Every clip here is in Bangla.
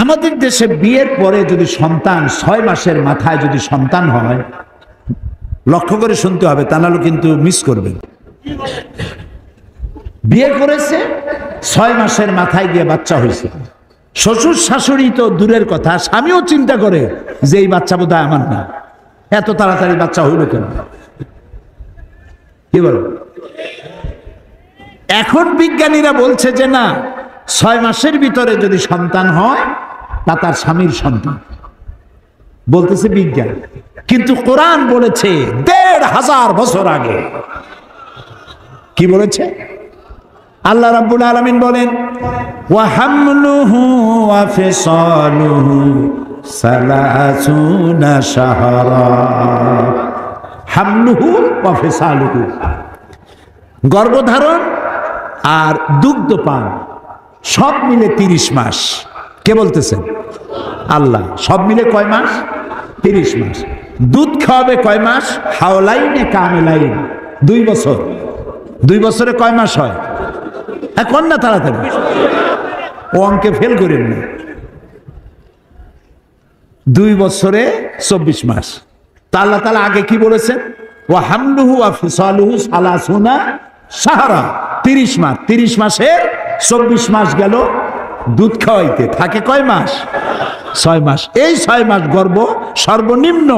আমাদের দেশে বিয়ের পরে যদি সন্তান 6 মাসের মাথায় যদি সন্তান হয়, লক্ষ্য করে শুনতে হবে, তা নাহলে কিন্তু মিস করবেন। বিয়ে করেছে 6 মাসের মাথায় গিয়ে বাচ্চা হয়েছে, শ্বশুর শাশুড়ি তো দূরের কথা, স্বামীও চিন্তা করে যে এই বাচ্চা বোধহয় আমার না, এত তাড়াতাড়ি বাচ্চা হইল কেন? কি বল? এখন বিজ্ঞানীরা বলছে যে না, 6 মাসের ভিতরে যদি সন্তান হয় তা তার স্বামীর সন্তান, বলতেছে বিজ্ঞান। কিন্তু কোরআন বলেছে ১৫০০ বছর আগে। কি বলেছে? আল্লাহ রাব্বুল আলামিন বলেন, ওয়া হামলুহু ওয়া ফিসালুহু সালাসুনা শাহরা। হামলুহু ওয়া ফিসালুহু, গর্ভধারণ আর দুগ্ধপান সব মিলে 30 মাস। কে বলতেছেন? আল্লাহ। সব মিলে কয় মাস? 30 মাস। দুধ খাওয়াবে কয় মাস? হাওলাইনে কামেলাইন, 2 বছর। 2 বছরে কয় মাস হয়? এখন না তাড়াতাড়ি, ও অঙ্কে ফেল করেন না। 2 বছরে 24 মাস। তা আল্লাহ তাআলা আগে কি বলেছেন? ওয়া হামলুহু ওয়া ফিসালুহু সালাসুনা শাহরা, 30 মাস। 30 মাসের 24 মাস গেল দুধ খাওয়াইতে, থাকে কয় মাস? 6 মাস। এই 6 মাস গর্ভ, সর্বনিম্ন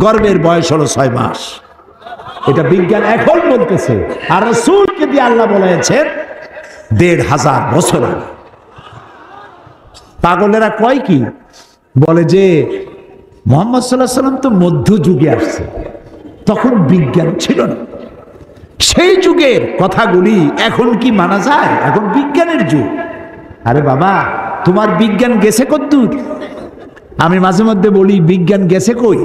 গর্ভের বয়স হলো 6 মাস। এটা বিজ্ঞান এখন বলতেছে, আর রাসূলকে দিয়ে আল্লাহ বলেছেন ১৫০০ বছর আগে। পাগলেরা কয় কি? বলে যে মুহাম্মদ সাল্লাল্লাহু আলাইহি ওয়াসাল্লাম তো মধ্যযুগে আসছে, তখন বিজ্ঞান ছিল না। সেই যুগের কথাগুলি এখন কি মানা যায়? এখন বিজ্ঞানের যুগ। আরে বাবা, তোমার বিজ্ঞান গেছে কদ্দূর? আমি মাঝে মধ্যে বলি, বিজ্ঞান গেছে কই?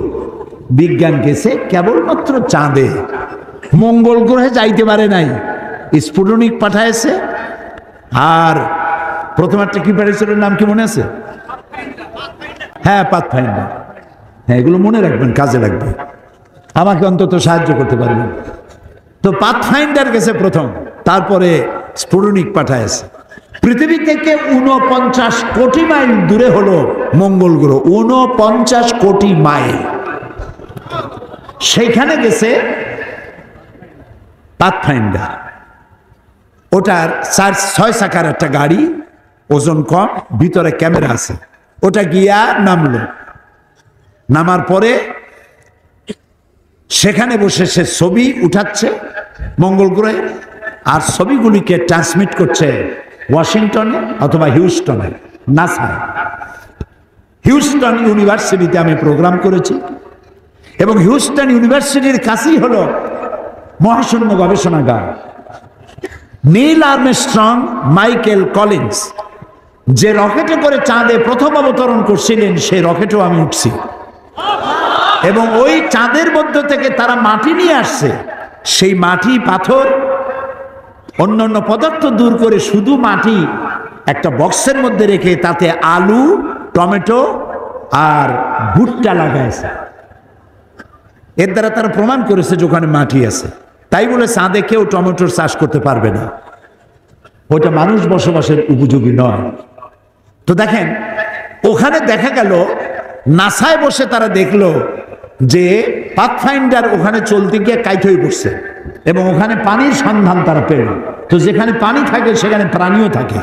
বিজ্ঞান গেছে কেবলমাত্র চাঁদে, মঙ্গল গ্রহে যাইতে পারে নাই। স্পুটনিক পাঠাইছে, আর প্রথমারটা কি পাঠিয়েছিল, নাম কি মনে আছে? হ্যাঁ, পাথফাইন্ডার। হ্যাঁ, এগুলো মনে রাখবেন, কাজে লাগবে, আমাকে অন্তত সাহায্য করতে পারবেন। তো পাথফাইন্ডার গেছে প্রথম, তারপরে স্পুটনিক পাঠাইছে। পৃথিবী থেকে 49 কোটি মাইল দূরে হলো মঙ্গল গ্রহ, 49 কোটি মাইল। সেইখানে গেছে পাথফাইন্ডার। ওটার 6 চাকার একটা গাড়ি, ওজন কম, ভিতরে ক্যামেরা আছে। ওটা গিয়া নামলো, নামার পরে সেখানে বসে সে ছবি উঠাচ্ছে মঙ্গল গ্রহে, আর ছবিগুলিকে ট্রান্সমিট করছে ওয়াশিংটনে অথবা হিউস্টনে, নাসায়। হিউস্টন ইউনিভার্সিটিতে আমি প্রোগ্রাম করেছি, এবং হিউস্টন ইউনিভার্সিটির কাছেই হলো মহাশূন্য গবেষণাগার। নীল আর্মস্ট্রং, মাইকেল কলিন্স যে রকেটে করে চাঁদে প্রথম অবতরণ করছিলেন, সেই রকেটেও আমি উঠছি, এবং ওই চাঁদের মধ্য থেকে তারা মাটি নিয়ে আসছে। সেই মাটি, পাথর, অন্যান্য পদার্থ দূর করে শুধু মাটি একটা বক্সের মধ্যে রেখে তাতে আলু, টমেটো আর ভুট্টা লাগাইছে। এর দ্বারা তারা প্রমাণ করেছে যে ওখানে মাটি আছে। তাই বলে চাঁদে কেউ টমেটোর চাষ করতে পারবে না, ওটা মানুষ বসবাসের উপযোগী নয়। তো দেখেন, ওখানে দেখা গেল নাসায় বসে তারা দেখলো যে পাথফাইন্ডার ওখানে চলতে গিয়ে কাইট হয়ে পড়ছে, এবং ওখানে পানির সন্ধান তারা পেল। তো যেখানে পানি থাকে সেখানে প্রাণীও থাকে।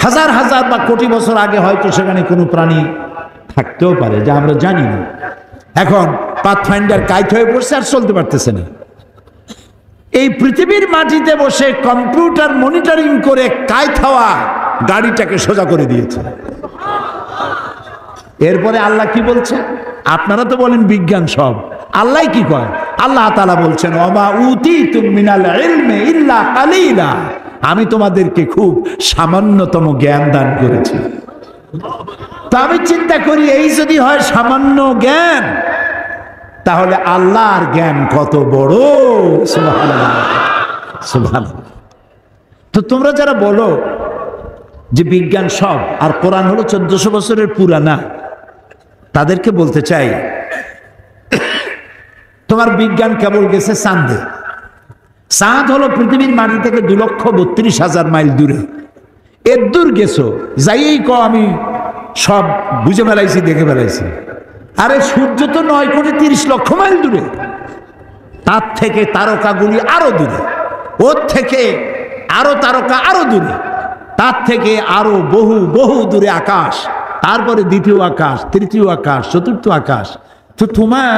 হাজার হাজার বা কোটি বছর আগে হয়তো সেখানে কোনো প্রাণী থাকতেও পারে, যা আমরা জানি না। এখন পাথফাইন্ডার কাইট হয়ে পড়ছে আর চলতে পারতেছে না। এই পৃথিবীর মাটিতে বসে কম্পিউটার মনিটরিং করে কাইট হওয়া গাড়িটাকে সোজা করে দিয়েছে। এরপরে আল্লাহ কি বলছে? আপনারা তো বলেন বিজ্ঞান সব, আল্লাহ কি কয়? আল্লাহ তাআলা বলছেন, ওমা উতীতুম মিনাল ইলমি ইল্লা কালিলা, আমি তোমাদেরকে খুব সামান্যতম জ্ঞান দান করেছি। তো আমি চিন্তা করি, এই যদি হয় সামান্য জ্ঞান, তাহলে আল্লাহর জ্ঞান কত বড়! সুবহানাল্লাহ, সুবহানাল্লাহ। তো তোমরা যারা বলো যে বিজ্ঞান সব আর কোরআন হলো 1400 বছরের পুরানা, তাদেরকে বলতে চাই, তোমার বিজ্ঞান কেবল গেছে চাঁদে। চাঁদ হলো পৃথিবীর মাটি থেকে 2,32,000 মাইল দূরে। এর দূর গেছো, যাইয়েই আমি সব বুঝে ফেলাইছি, দেখে ফেলাইছি। আরে সূর্য তো 9,30,00,000 মাইল দূরে, তার থেকে তারকাগুলি আরো দূরে, ওর থেকে আরো তারকা আরো দূরে, তার থেকে আরো বহু বহু দূরে আকাশ, তারপরে দ্বিতীয় আকাশ, তৃতীয় আকাশ, চতুর্থ আকাশ। তো তোমার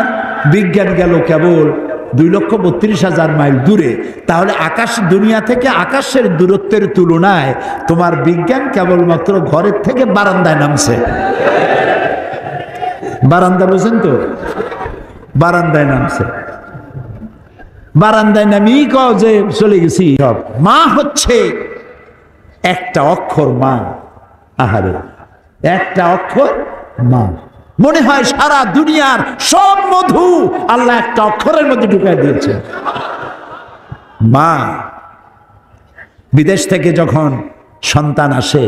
বিজ্ঞান গেল কেবল 2,32,000 মাইল দূরে। তাহলে আকাশ, দুনিয়া থেকে আকাশের দূরত্বের তুলনায় তোমার বিজ্ঞান কেবলমাত্র ঘরের থেকে বারান্দায় নামছে। বারান্দা বুঝেন তো? বারান্দায় নামছে। বারান্দায় নামি যে চলে গেছি। সব মা হচ্ছে একটা অক্ষর, মা। আহারে, একটা অক্ষর মা। মনে হয় সারা দুনিয়ার সব মধু আল্লাহ একটা অক্ষরের মধ্যে ঢুকাই দিয়েছে, মা। বিদেশ থেকে যখন সন্তান আসে,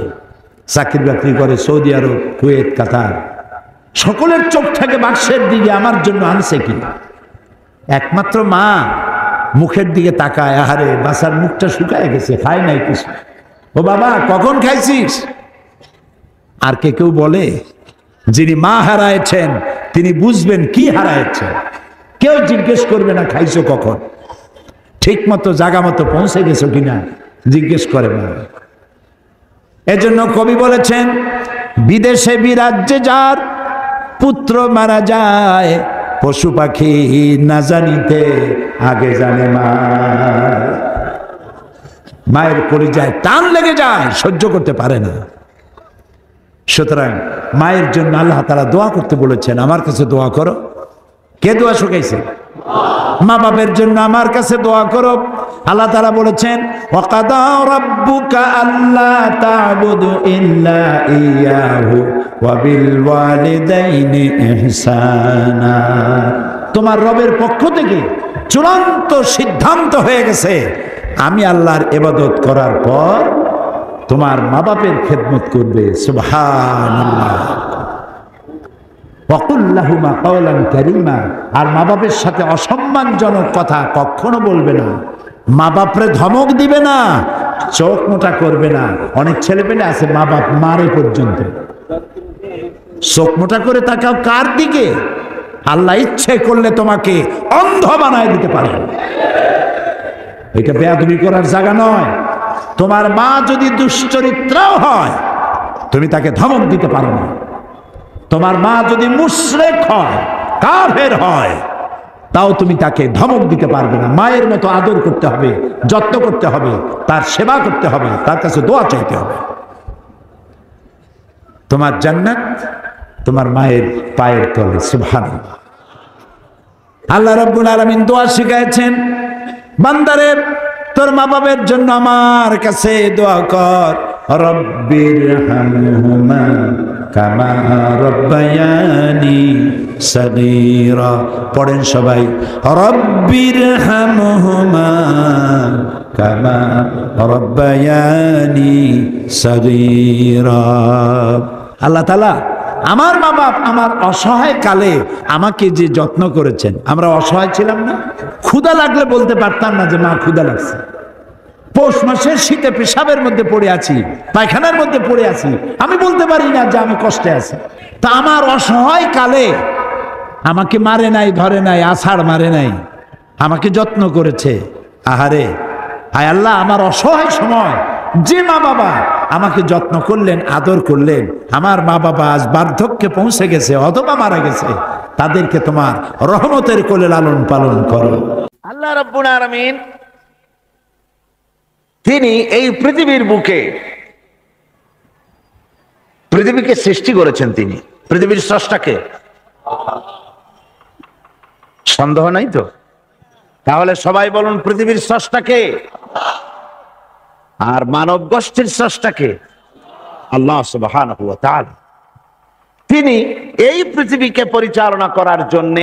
চাকরি বাকরি করে সৌদি আরব, কুয়েত, কাতার, সকলের চোখ থাকে বাক্সের দিকে, আমার জন্য আনছে কি? একমাত্র মা মুখের দিকে তাকায়, আহারে বাসার মুখটা শুকায় গেছে, খায় নাই কিছু। ও বাবা কখন খাইছিস? আর কেউ বলে? যিনি মা হারাইছেন তিনি বুঝবেন কি হারাইছেন। কেউ জিজ্ঞেস করবে না খাইছো কখন, ঠিক মতো জায়গা মতো পৌঁছে গেছো কিনা জিজ্ঞেস করে না। এজন্য কবি বলেছেন, বিদেশে বিরাজ্যে যার পুত্র মারা যায়, পশু পাখি না জানিতে আগে জানে মা। মায়ের কলিজায় টান লেগে যায়, সহ্য করতে পারে না। সুতরাং মায়ের জন্য আল্লাহ তাআলা দোয়া করতে বলেছেন, আমার কাছে দোয়া করো। কে দোয়া শুকাইছে? মা বাপের জন্য আমার কাছে দোয়া করো। আল্লাহ তাআলা বলেছেন, ওয়াকাদা রাব্বুকা আল্লা তা'বুদু ইল্লা ইয়াহু ওয়া বিল ওয়ালিদাইনি ইহসানা। তোমার রবের পক্ষ থেকে চূড়ান্ত সিদ্ধান্ত হয়ে গেছে, আমি আল্লাহর ইবাদত করার পর তোমার মা বাপের খেদমত করবে। সুবহানাল্লাহ। ওয়াকুল লাহুমা কাওলান কারীমা। আর মা বাপের সাথে অসম্মানজনক কথা কখনো বলবে না। মা বাপরে ধমক দিবে না, চোখ মোটা করবে না। অনেক ছেলেপেলে আছে মা বাপ মারে পর্যন্ত। চোখ মোটা করে তাকাও কার দিকে? আল্লাহ ইচ্ছে করলে তোমাকে অন্ধ বানায় দিতে পারে। এটা বেয়াদবি করার জায়গা নয়। তোমার মা যদি দুশ্চরিত্রাও হয়, তুমি তাকে ধমক দিতে পারো না। তোমার মা যদি মুশরিক হয়, কাফের হয়, তাও তুমি তাকে ধমক দিতে পারবে না। মায়ের মতো আদর করতে হবে, যত্ন করতে হবে, তার সেবা করতে হবে, তার কাছে দোয়া চাইতে হবে। তোমার জান্নাত তোমার মায়ের পায়ের তলে। সুবহানাল্লাহ। আল্লাহ রাব্বুল আলামিন দোয়া শিখাইছেন, বান্দারে তোর মা বাবার জন্য আমার কাছে দোয়া কর। রব্বিরহামহুমা কামা রব্বায়ানি সগীরা। পড়েন সবাই, রব্বিরহামহুমা কামা রব্বায়ানি সগীরা। আল্লাহ তাআলা আমার মা বাপ আমার অসহায় কালে আমাকে যে যত্ন করেছেন। আমরা অসহায় ছিলাম না, ক্ষুধা লাগলে বলতে পারতাম না যে মা ক্ষুধা লাগছে। পৌষ মাসের শীতে পেশাবের মধ্যে পড়ে আছি, পায়খানার মধ্যে পড়ে আছি, আমি বলতে পারি না যে আমি কষ্টে আছি। তা আমার অসহায় কালে আমাকে মারে নাই, ধরে নাই, আছাড় মারে নাই, আমাকে যত্ন করেছে। আহারে, হায় আল্লাহ, আমার অসহায় সময় যে মা বাবা আমাকে যত্ন করলেন, আদর করলেন, আমার মা বাবা আজ বার্ধক্যে পৌঁছে গেছে অথবা মারা গেছে, তাদেরকে তোমার রহমতের কোলে লালন পালন করো। আল্লাহ রাব্বুল আলামিন তিনি এই পৃথিবীর বুকে পৃথিবীকে সৃষ্টি করেছেন। তিনি পৃথিবীর স্রষ্টাকে, সন্দেহ নাই তো? তাহলে সবাই বলুন, পৃথিবীর স্রষ্টাকে? আর মানব গোষ্ঠীর স্রষ্টাকে? আল্লাহ সুবহানাহু ওয়া তাআলা। তিনি এই পৃথিবীকে পরিচালনা করার জন্য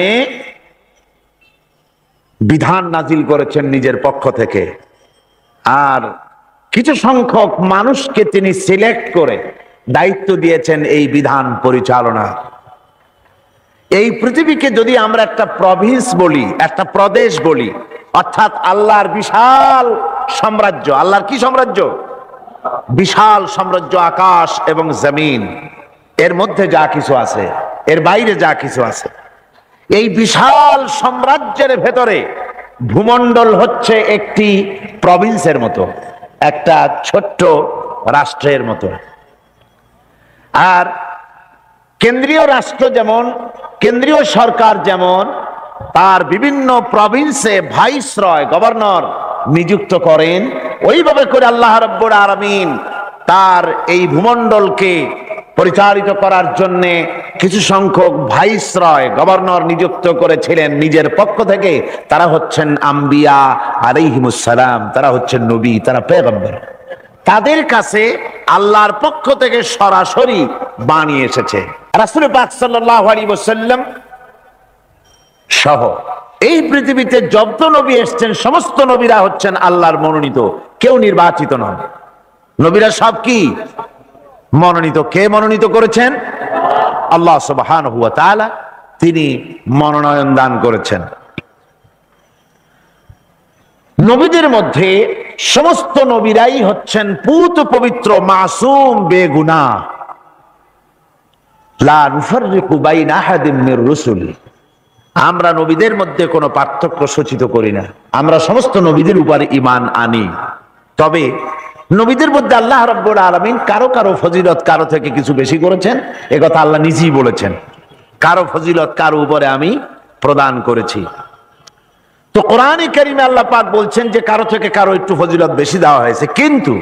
বিধান নাজিল করেছেন নিজের পক্ষ থেকে। আর কিছু সংখ্যক মানুষকে তিনি সিলেক্ট করে দায়িত্ব দিয়েছেন এই বিধান পরিচালনা। এই পৃথিবীকে যদি আমরা একটা প্রভিন্স বলি, একটা প্রদেশ বলি, অর্থাৎ আল্লাহর বিশাল সাম্রাজ্য। আল্লাহর কি সাম্রাজ্য? বিশাল সাম্রাজ্য, আকাশ এবং জমিন। এর মধ্যে যা কিছু আছে, এর বাইরে যা কিছু আছে, এই বিশাল সাম্রাজ্যের ভেতরে ভূমণ্ডল হচ্ছে একটি প্রভিন্সের মতো, একটা ছোট্ট রাষ্ট্রের মতো। আর কেন্দ্রীয় রাষ্ট্র যেমন, কেন্দ্রীয় সরকার যেমন তার বিভিন্ন প্রভিন্সে ভাইসরয়, গভর্নর নিযুক্ত করেন, ওইভাবে করে আল্লাহ রাব্বুল আলামিন তার এই ভূমণ্ডলকে পরিচালিত করার জন্য কিছু সংখ্যক ভাইসরয়, গভর্নর নিযুক্ত করেছিলেন নিজের পক্ষ থেকে। তারা হচ্ছেন আম্বিয়া আলাইহিমুস সালাম, তারা হচ্ছেন নবী, তারা পয়গম্বর। তাদের কাছে আল্লাহর পক্ষ থেকে সরাসরি বাণী এসেছে। রাসূল পাক সাল্লাল্লাহু আলাইহি ওয়াসাল্লাম সহ এই পৃথিবীতে যত নবী এসেছেন সমস্ত নবীরা হচ্ছেন আল্লাহর মনোনীত, কেউ নির্বাচিত নন। নবীরা সব কি মনোনীত। কে মনোনীত করেছেন? আল্লাহ সুবহানাহু ওয়া তাআলা, তিনি মনোনয়ন দান করেছেন। নবীদের মধ্যে সমস্ত নবীরাই হচ্ছেন পূত পবিত্র, মাসুম, বেগুনাহ। লা নুফাররিকু বাইনা আহাদিম মির রুসুলি। আমরা নবীদের মধ্যে কোনো পার্থক্য সূচিত করি না, আমরা সমস্ত নবীদের উপর ঈমান আনি। তবে নবীদের মধ্যে আল্লাহ রাব্বুল আলামিন কারো কারো ফজিলত কারো থেকে কিছু বেশি করেছেন, একথা আল্লাহ নিজেই বলেছেন, কারো ফজিলত কারো উপরে আমি প্রদান করেছি। তো কোরআনে কারীমে আল্লাহ পাক বলছেন যে কারো থেকে কারো একটু ফজিলত বেশি দেওয়া হয়েছে, কিন্তু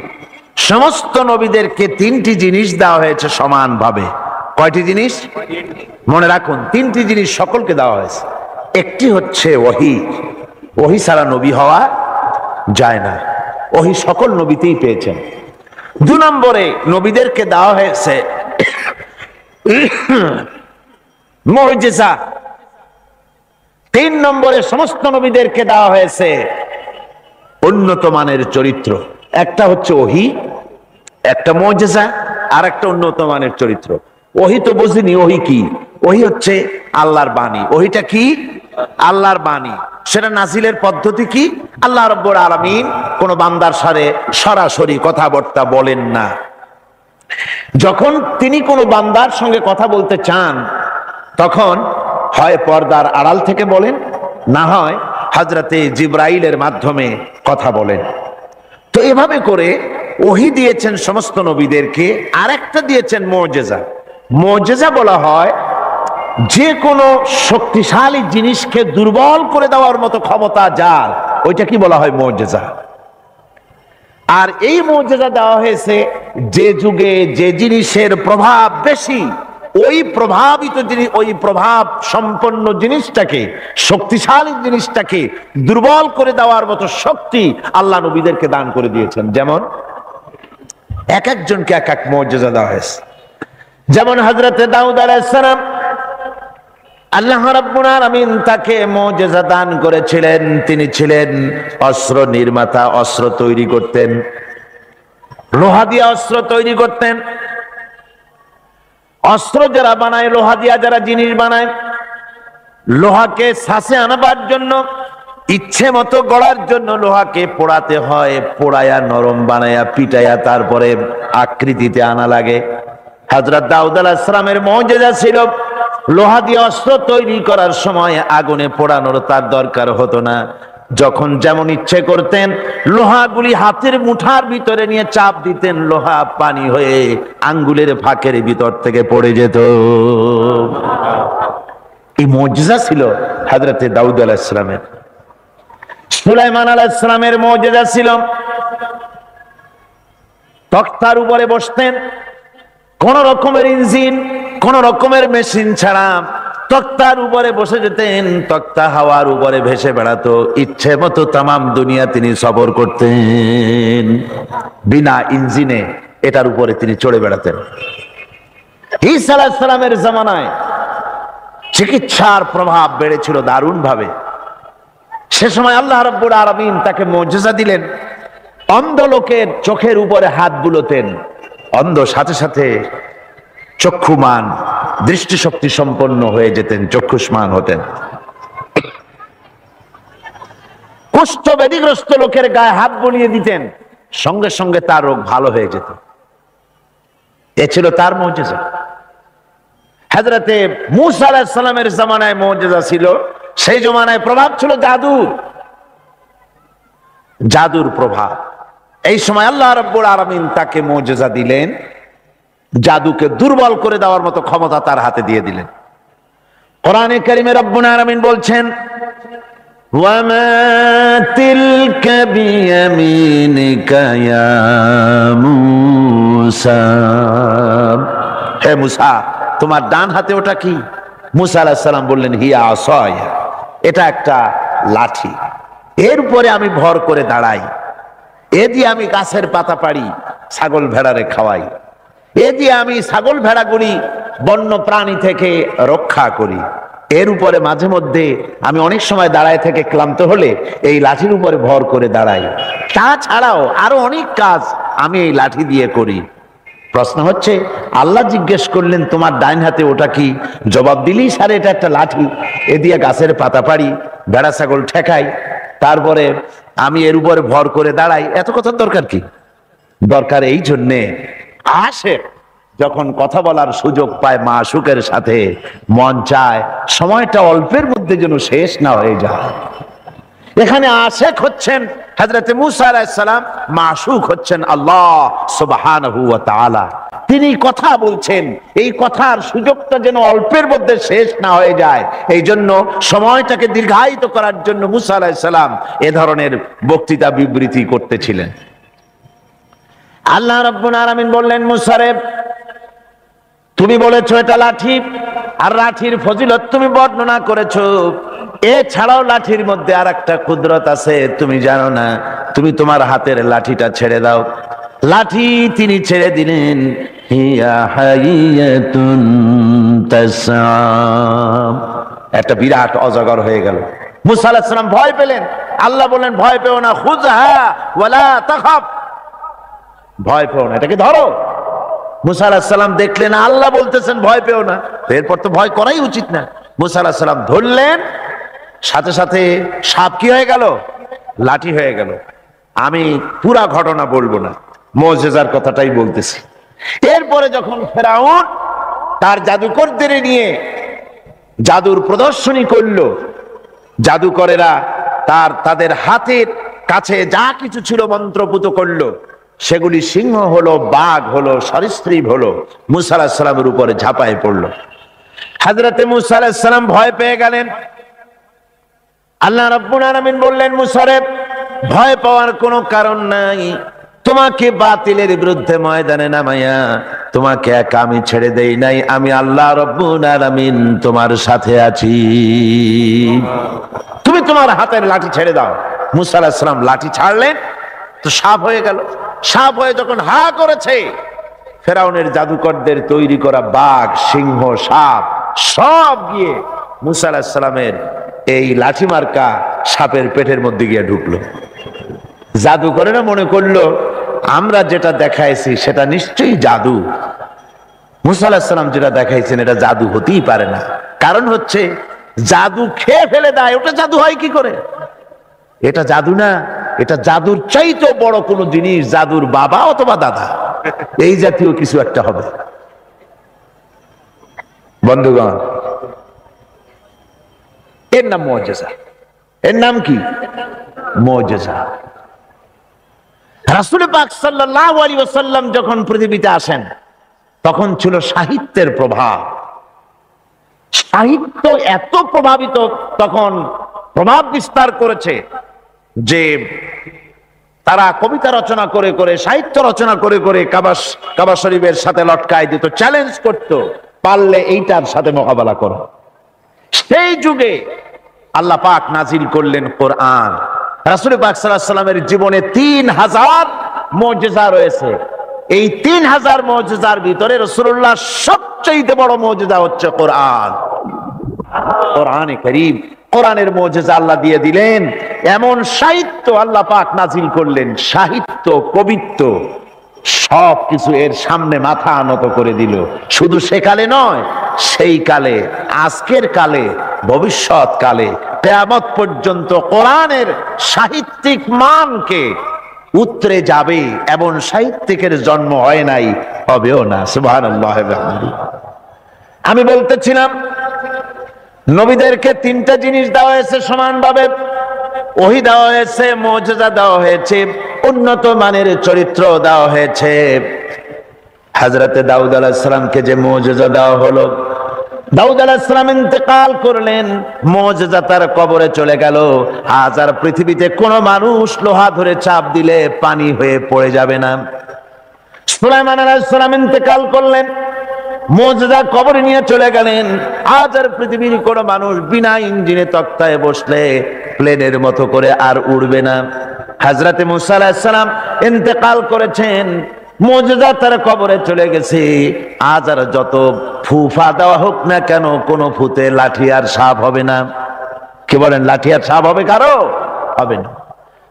সমস্ত নবীদেরকে তিনটি জিনিস দেওয়া হয়েছে সমানভাবে। কয়টি জিনিস? মনে রাখুন, তিনটি জিনিস সকলকে দেওয়া হয়েছে। একটি হচ্ছে ওহী, ওহী ছাড়া নবী হওয়া যায় না, ওহী সকল নবীতেই পেয়েছেন। 2 নম্বরে নবীদেরকে দেওয়া হয়েছে মুজিজা। 3 নম্বরে সমস্ত নবীদেরকে দেওয়া হয়েছে উন্নত মানের চরিত্র। একটা হচ্ছে ওহী, একটা মুজিজা, আর একটা উন্নত মানের চরিত্র। ওহী তো বুঝিনি, ওহী কি? ওহী হচ্ছে আল্লাহর বাণী। ওহীটা কি? আল্লাহর বাণী। সেটা নাজিলের পদ্ধতি কি? আল্লাহ রাব্বুল আলামিন কোন বান্দার সাথে সরাসরি কথাবার্তা বলেন না। যখন তিনি কোনো বান্দার সঙ্গে কথা বলতে চান, তখন হয় পর্দার আড়াল থেকে বলেন, না হয় হযরতে জিবরাইলের মাধ্যমে কথা বলেন। তো এভাবে করে ওহী দিয়েছেন সমস্ত নবীদেরকে। আর একটা দিয়েছেন মুজিজা। মুজিজা বলা হয় যে কোনো শক্তিশালী জিনিসকে দুর্বল করে দেওয়ার মতো ক্ষমতা যার, ওইটা কি বলা হয়? মুজিজা। আর এই মুজিজা দেওয়া হয়েছে যে যুগে যে জিনিসের প্রভাব বেশি, ওই প্রভাবিত জিনিস, ওই প্রভাব সম্পন্ন জিনিসটাকে, শক্তিশালী জিনিসটাকে দুর্বল করে দেওয়ার মতো শক্তি আল্লাহ নবীদেরকে দান করে দিয়েছেন। যেমন এক একজনকে এক এক মুজিজা দেওয়া হয়েছে। যেমন হযরতে দাউদ আলাইহিস সালাম, আল্লাহ রাব্বুল আলামিন তাকে মুজিজা দান করেছিলেন। তিনি ছিলেন অস্ত্র নির্মাতা, অস্ত্র তৈরি করতেন, লোহা দিয়ে অস্ত্র তৈরি করতেন। অস্ত্র যারা বানায়, লোহা দিয়া যারা জিনিস বানায়, লোহাকে ছাঁচে আনবার জন্য, ইচ্ছে মতো গড়ার জন্য লোহাকে পোড়াতে হয়, পোড়ায়া নরম বানায়া পিটায়া তারপরে আকৃতিতে আনা লাগে। হযরত দাউদ আলাইহিস সালামের মুজিজা ছিল লোহা দিয়ে অস্ত্র তৈরি করার সময় আগুনে পোড়ানোর তার দরকার হতো না। যখন যেমন ইচ্ছে করতেন লোহাগুলি হাতের মুঠার ভিতরে নিয়ে চাপ দিতেন, লোহা পানি হয়ে আঙ্গুলের ফাঁকের ভিতর থেকে পড়ে যেত। এই মুজিজা ছিল হযরতে দাউদ আলাইহিস সালামের। সুলাইমান আলাইহিস সালামের মুজিজা ছিল তক্তার উপরে বসতেন, কোন রকমের ইঞ্জিন, কোন রকমের মেশিন ছাড়া তক্তার উপরে বসে যেতেন, তক্তা হাওয়ার উপরে ভেসে বেড়াতো, ইচ্ছে মতো তামাম দুনিয়া তিনি সফর করতেন, বিনা ইঞ্জিনে এটার উপরে তিনি চড়ে বেড়াতেন। ঈসা আলাইহিস সালামের জামানায় চিকিৎসার প্রভাব বেড়েছিল দারুণ ভাবে। সে সময় আল্লাহ রাব্বুল আলামিন তাকে মুজিজা দিলেন, অন্ধ লোকের চোখের উপরে হাত বুলোতেন, অন্ধ সাথে সাথে চক্ষুমান, দৃষ্টিশক্তি সম্পন্ন হয়ে যেতেন, চক্ষুষ্মান হতেন। কুষ্ঠব্যাধিগ্রস্ত লোকের গায়ে হাত বুলিয়ে দিতেন, সঙ্গে সঙ্গে তার রোগ ভালো হয়ে যেত। এ ছিল তার মুজিজা। হযরতে মূসা আলাইহিস সালামের জামানায় মুজিজা ছিল, সেই জমানায় প্রভাব ছিল জাদুর প্রভাব। এই সময় আল্লাহ রাব্বুল আলামিন তাকে মুজিজা দিলেন, জাদুকে দুর্বল করে দেওয়ার মতো ক্ষমতা তার হাতে দিয়ে দিলেন। কোরআনে কারিমে রব্বুল আলামিন বলছেন, ওয়ামা তিলকা বিয়ামিনিকা ইয়া মূসা, হে মূসা তোমার ডান হাতে ওটা কি? মূসা আলাইহিস সালাম বললেন, হিয়া আসায়া, এটা একটা লাঠি, এর উপরে আমি ভর করে দাঁড়াই, এ দিয়ে আমি গাছের পাতা পাড়ি, ছাগল ভেড়ারে খাওয়াই, এ দিয়ে আমি ছাগল ভেড়াগুলি বন্য প্রাণী থেকে রক্ষা করি, এর উপরে মাঝে মধ্যে আমি অনেক সময় দাঁড়ায় থেকে ক্লান্ত হলে এই লাঠির উপরে ভর করে দাঁড়াই। তাছাড়াও আরো অনেক কাজ আমি এই লাঠি দিয়ে করি। প্রশ্ন হচ্ছে, আল্লাহ জিজ্ঞেস করলেন তোমার ডাইন হাতে ওটা কি? জবাব দিলি স্যার এটা একটা লাঠি, এ দিয়ে গাছের পাতা পাড়ি, ভেড়া ছাগল ঠেকাই, তারপরে আমি এর উপরে ভর করে দাঁড়াই। এত কথার দরকার কি? দরকার এই জন্যে আশিক যখন কথা বলার সুযোগ পায় মাশূকের সাথে, মন চায় সময়টা অল্পের মধ্যে যেন শেষ না হয়ে যায়। এখানে আশিক হচ্ছেন হযরত মূসা আলাইহিস সালাম, মাশূক হচ্ছেন আল্লাহ সুবহানাহু ওয়া তাআলা। তিনি কথা বলছেন, এই কথার সুযোগটা যেন অল্পের মধ্যে শেষ না হয়ে যায়, এই জন্য সময়টাকে দীর্ঘায়িত করার জন্য মূসা আলাইহিস সালাম এ ধরনের বক্তৃতা বিবৃতি করতেছিলেন। আল্লাহ রাব্বুল আলামিন বললেন, মূসা রে তুমি বলেছো এটা লাঠি, আর লাঠির ফজিলত তুমি বর্ণনা করেছো, এছাড়াও লাঠির মধ্যে আর একটা কুদরত আছে তুমি জানো না, তুমি তোমার হাতের লাঠিটা ছেড়ে দাও। লাঠি তিনি ছেড়ে দিলেন, হিয়া হাইয়াতুন তাসআ, একটা বিরাট অজগর হয়ে গেল। মূসা আলাইহিস সালাম ভয় পেলেন। আল্লাহ বললেন, ভয় পেও না, খুযহা ওয়ালা তাখাফ, ভয় পেও না, এটাকে ধরো। মূসা আলাইহিস সালাম দেখলেন আল্লাহ বলতেছেন ভয় পেও না, এরপর তো ভয় করাই উচিত না। মূসা আলাইহিস সালাম ধরলেন, সাথে সাথে সাপ কি হয়ে গেল? লাঠি হয়ে গেল। আমি পুরা ঘটনা বলবো না, মুজিজার কথাটাই বলতেছি। এরপরে যখন ফেরাউন তার জাদুকরদের নিয়ে জাদুর প্রদর্শনী করলো, জাদুকরেরা তাদের হাতের কাছে যা কিছু ছিল মন্ত্রপুত করলো, সেগুলি সিংহ হলো, বাঘ হলো, সরীসৃপ হলো, মূসা আলাইহিস সালামের উপরে ঝাঁপায় পড়লো। হযরতে মূসা আলাইহিস সালাম ভয় পেয়ে গেলেন। আল্লাহ রাব্বুল আলামিন বললেন, মূসা রে ভয় পাওয়ার কোনো কারণ নাই, তোমাকে বাতিলের বিরুদ্ধে ময়দানে নামাইয়া তোমাকে একা আমি ছেড়ে দেই নাই, আমি আল্লাহ রাব্বুল আলামিন তোমার সাথে আছি, তুমি তোমার হাতের লাঠি ছেড়ে দাও। মূসা আলাইহিস সালাম লাঠি ছাড়লেন, তো সাপ হয়ে গেল। সাপ হয়ে যখন হা করেছে, ফেরাউনের জাদুকরদের তৈরি করা বাঘ, সিংহ, সাপ সব গিয়ে মূসা আলাইহিস সালামের এই লাঠি মার্কা সাপের পেটের মধ্যে গিয়ে ঢুকলো। জাদুকরেরা মনে করলো আমরা যেটা দেখাইছি সেটা নিশ্চয়ই জাদু। মূসা আলাইহিস সালাম যেটা দেখাইছেন এটা জাদু হতেই পারে না, কারণ হচ্ছে জাদু খেয়ে ফেলে দেয়, ওটা জাদু হয় কি করে? এটা জাদু না, এটা জাদুর চাইতে বড় কোনো জিনিস, জাদুর বাবা অথবা দাদা, এই জাতীয় কিছু একটা হবে। বন্ধুগণ, এর নাম মুজিজা। এর নাম কি? মুজিজা। রাসূল পাক সাল্লাল্লাহু আলাইহি ওয়াসাল্লাম যখন পৃথিবীতে আসেন, তখন ছিল সাহিত্যের প্রভাব। সাহিত্য এত প্রভাবিত, তখন প্রভাব বিস্তার করেছে যে তারা কবিতা রচনা করে করে, সাহিত্য রচনা করে করে কাবা শরীফের সাথে লটকায় দিত, চ্যালেঞ্জ করত, পারলে এইটার সাথে মোকাবেলা করো। সেই যুগে আল্লাহ পাক নাজিল করলেন কোরআন। রাসূল পাক সাল্লাল্লাহু আলাইহি ওয়াসাল্লামের জীবনে 3000 মুজিজা রয়েছে। এই 3000 মুজিজার ভিতরে রাসূলুল্লাহ সবচেয়ে বড় মুজিজা হচ্ছে কোরআন। কোরআনে কারীম, কোরআনের মুজিজা আল্লাহ দিয়ে দিলেন। এমন সাহিত্য আল্লাহ পাক নাজিল করলেন, সাহিত্য, কবিত্ব সবকিছু এর সামনে মাথা নত করে দিল। শুধু সেকালে নয়, সেই কালে, আজকের কালে, ভবিষ্যৎ কালে, কিয়ামত পর্যন্ত কোরআনের সাহিত্যিক মানকে উতরে যাবে, এমন সাহিত্যিকের জন্ম হয় নাই, হবেও না। সুবহানাল্লাহ। আমি বলতেছিলাম নবীদেরকে তিনটা জিনিস দেওয়া হয়েছে সমানভাবে। ওহী দেওয়া হয়েছে, মুজিজা দেওয়া হয়েছে, উন্নত মানের চরিত্র দেওয়া হয়েছে। হযরতে দাউদ আলাইহিস সালামকে যে মুজিজা দেওয়া হলো, দাউদ আলাইহিস সালাম ইন্তেকাল করলেন, মুজিজা তার কবরে চলে গেল। আজ আর পৃথিবীতে কোন মানুষ লোহা ধরে চাপ দিলে পানি হয়ে পড়ে যাবে না। সুলাইমান আলাইহিস সালাম ইন্তেকাল করলেন, মুজিজা কবরে নিয়ে চলে গেলেন। আজ আর পৃথিবীর কোন মানুষ বিনা ইঞ্জিনে তক্তায় বসলে প্লেনের মতো করে আর উড়বে না। হযরতে মুসা আলাইহিস সালাম ইন্তেকাল করেছেন, মুজিজা তার কবরে চলে গেছে। আজ আর যত ফুফা দেওয়া হোক না কেন, কোন ফুতে লাঠি আর সাপ হবে না। কি বলেন, লাঠি আর সাপ হবে কারো? হবে না।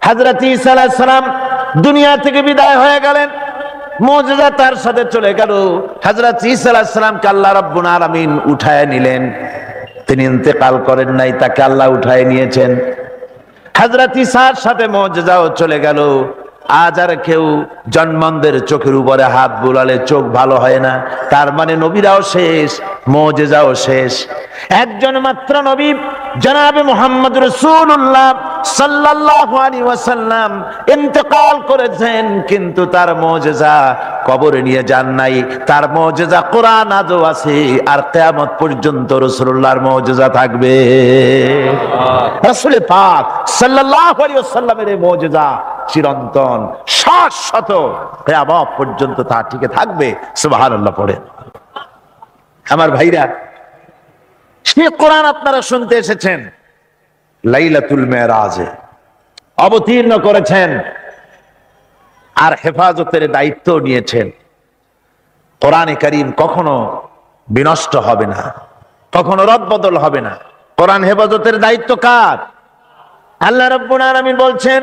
হযরত ঈসা আলাইহিস সালাম দুনিয়া থেকে বিদায় হয়ে গেলেন, মুজিজা তার সাথে চলে গেল। হযরত ঈসা আলাইহিস সালামকে আল্লাহ রাব্বুল আলামিন উঠায় নিলেন। তিনি ইন্তেকাল করেন নাই, তাকে আল্লাহ উঠায় নিয়েছেন। হযরত ঈসার সাথে মুজিজাও চলে গেল। আজ আর কেউ জন্মদের চোখের উপরে হাত বুলালে চোখ ভালো হয় না। তার মানে নবীরাও শেষ, মুজিজাও শেষ। একজন মাত্র নবী জনাবে মুহাম্মদ রাসূলুল্লাহ সাল্লাল্লাহু আলাইহি ওয়াসাল্লাম ইন্তেকাল করেছেন, কিন্তু তার মুজিজা কবরে নিয়ে যান নাই। তার মুজিজা কোরআন আজও আছে, আর কিয়ামত পর্যন্ত রাসূলুল্লাহর মুজিজা থাকবে। রাসূল পাক সাল্লাল্লাহু আলাইহি ওয়াসাল্লামের এই মুজিজা চিরন্তন, শাশ্বত, কিয়ামত পর্যন্ত তা টিকে থাকবে। সুবহানাল্লাহ পড়ে। আমার ভাইরা, সে কোরআন আপনারা শুনতে এসেছেন, লাইলাতুল মেরাজে অবতীর্ণ করেছেন, আর হেফাজতের দায়িত্ব নিয়েছেন। কোরআনে কারীম কখনো বিনষ্ট হবে না, কখনো রদবদল হবে না। কোরআন হেফাজতের দায়িত্ব কার? আল্লাহ রাব্বুল আলামিন বলছেন,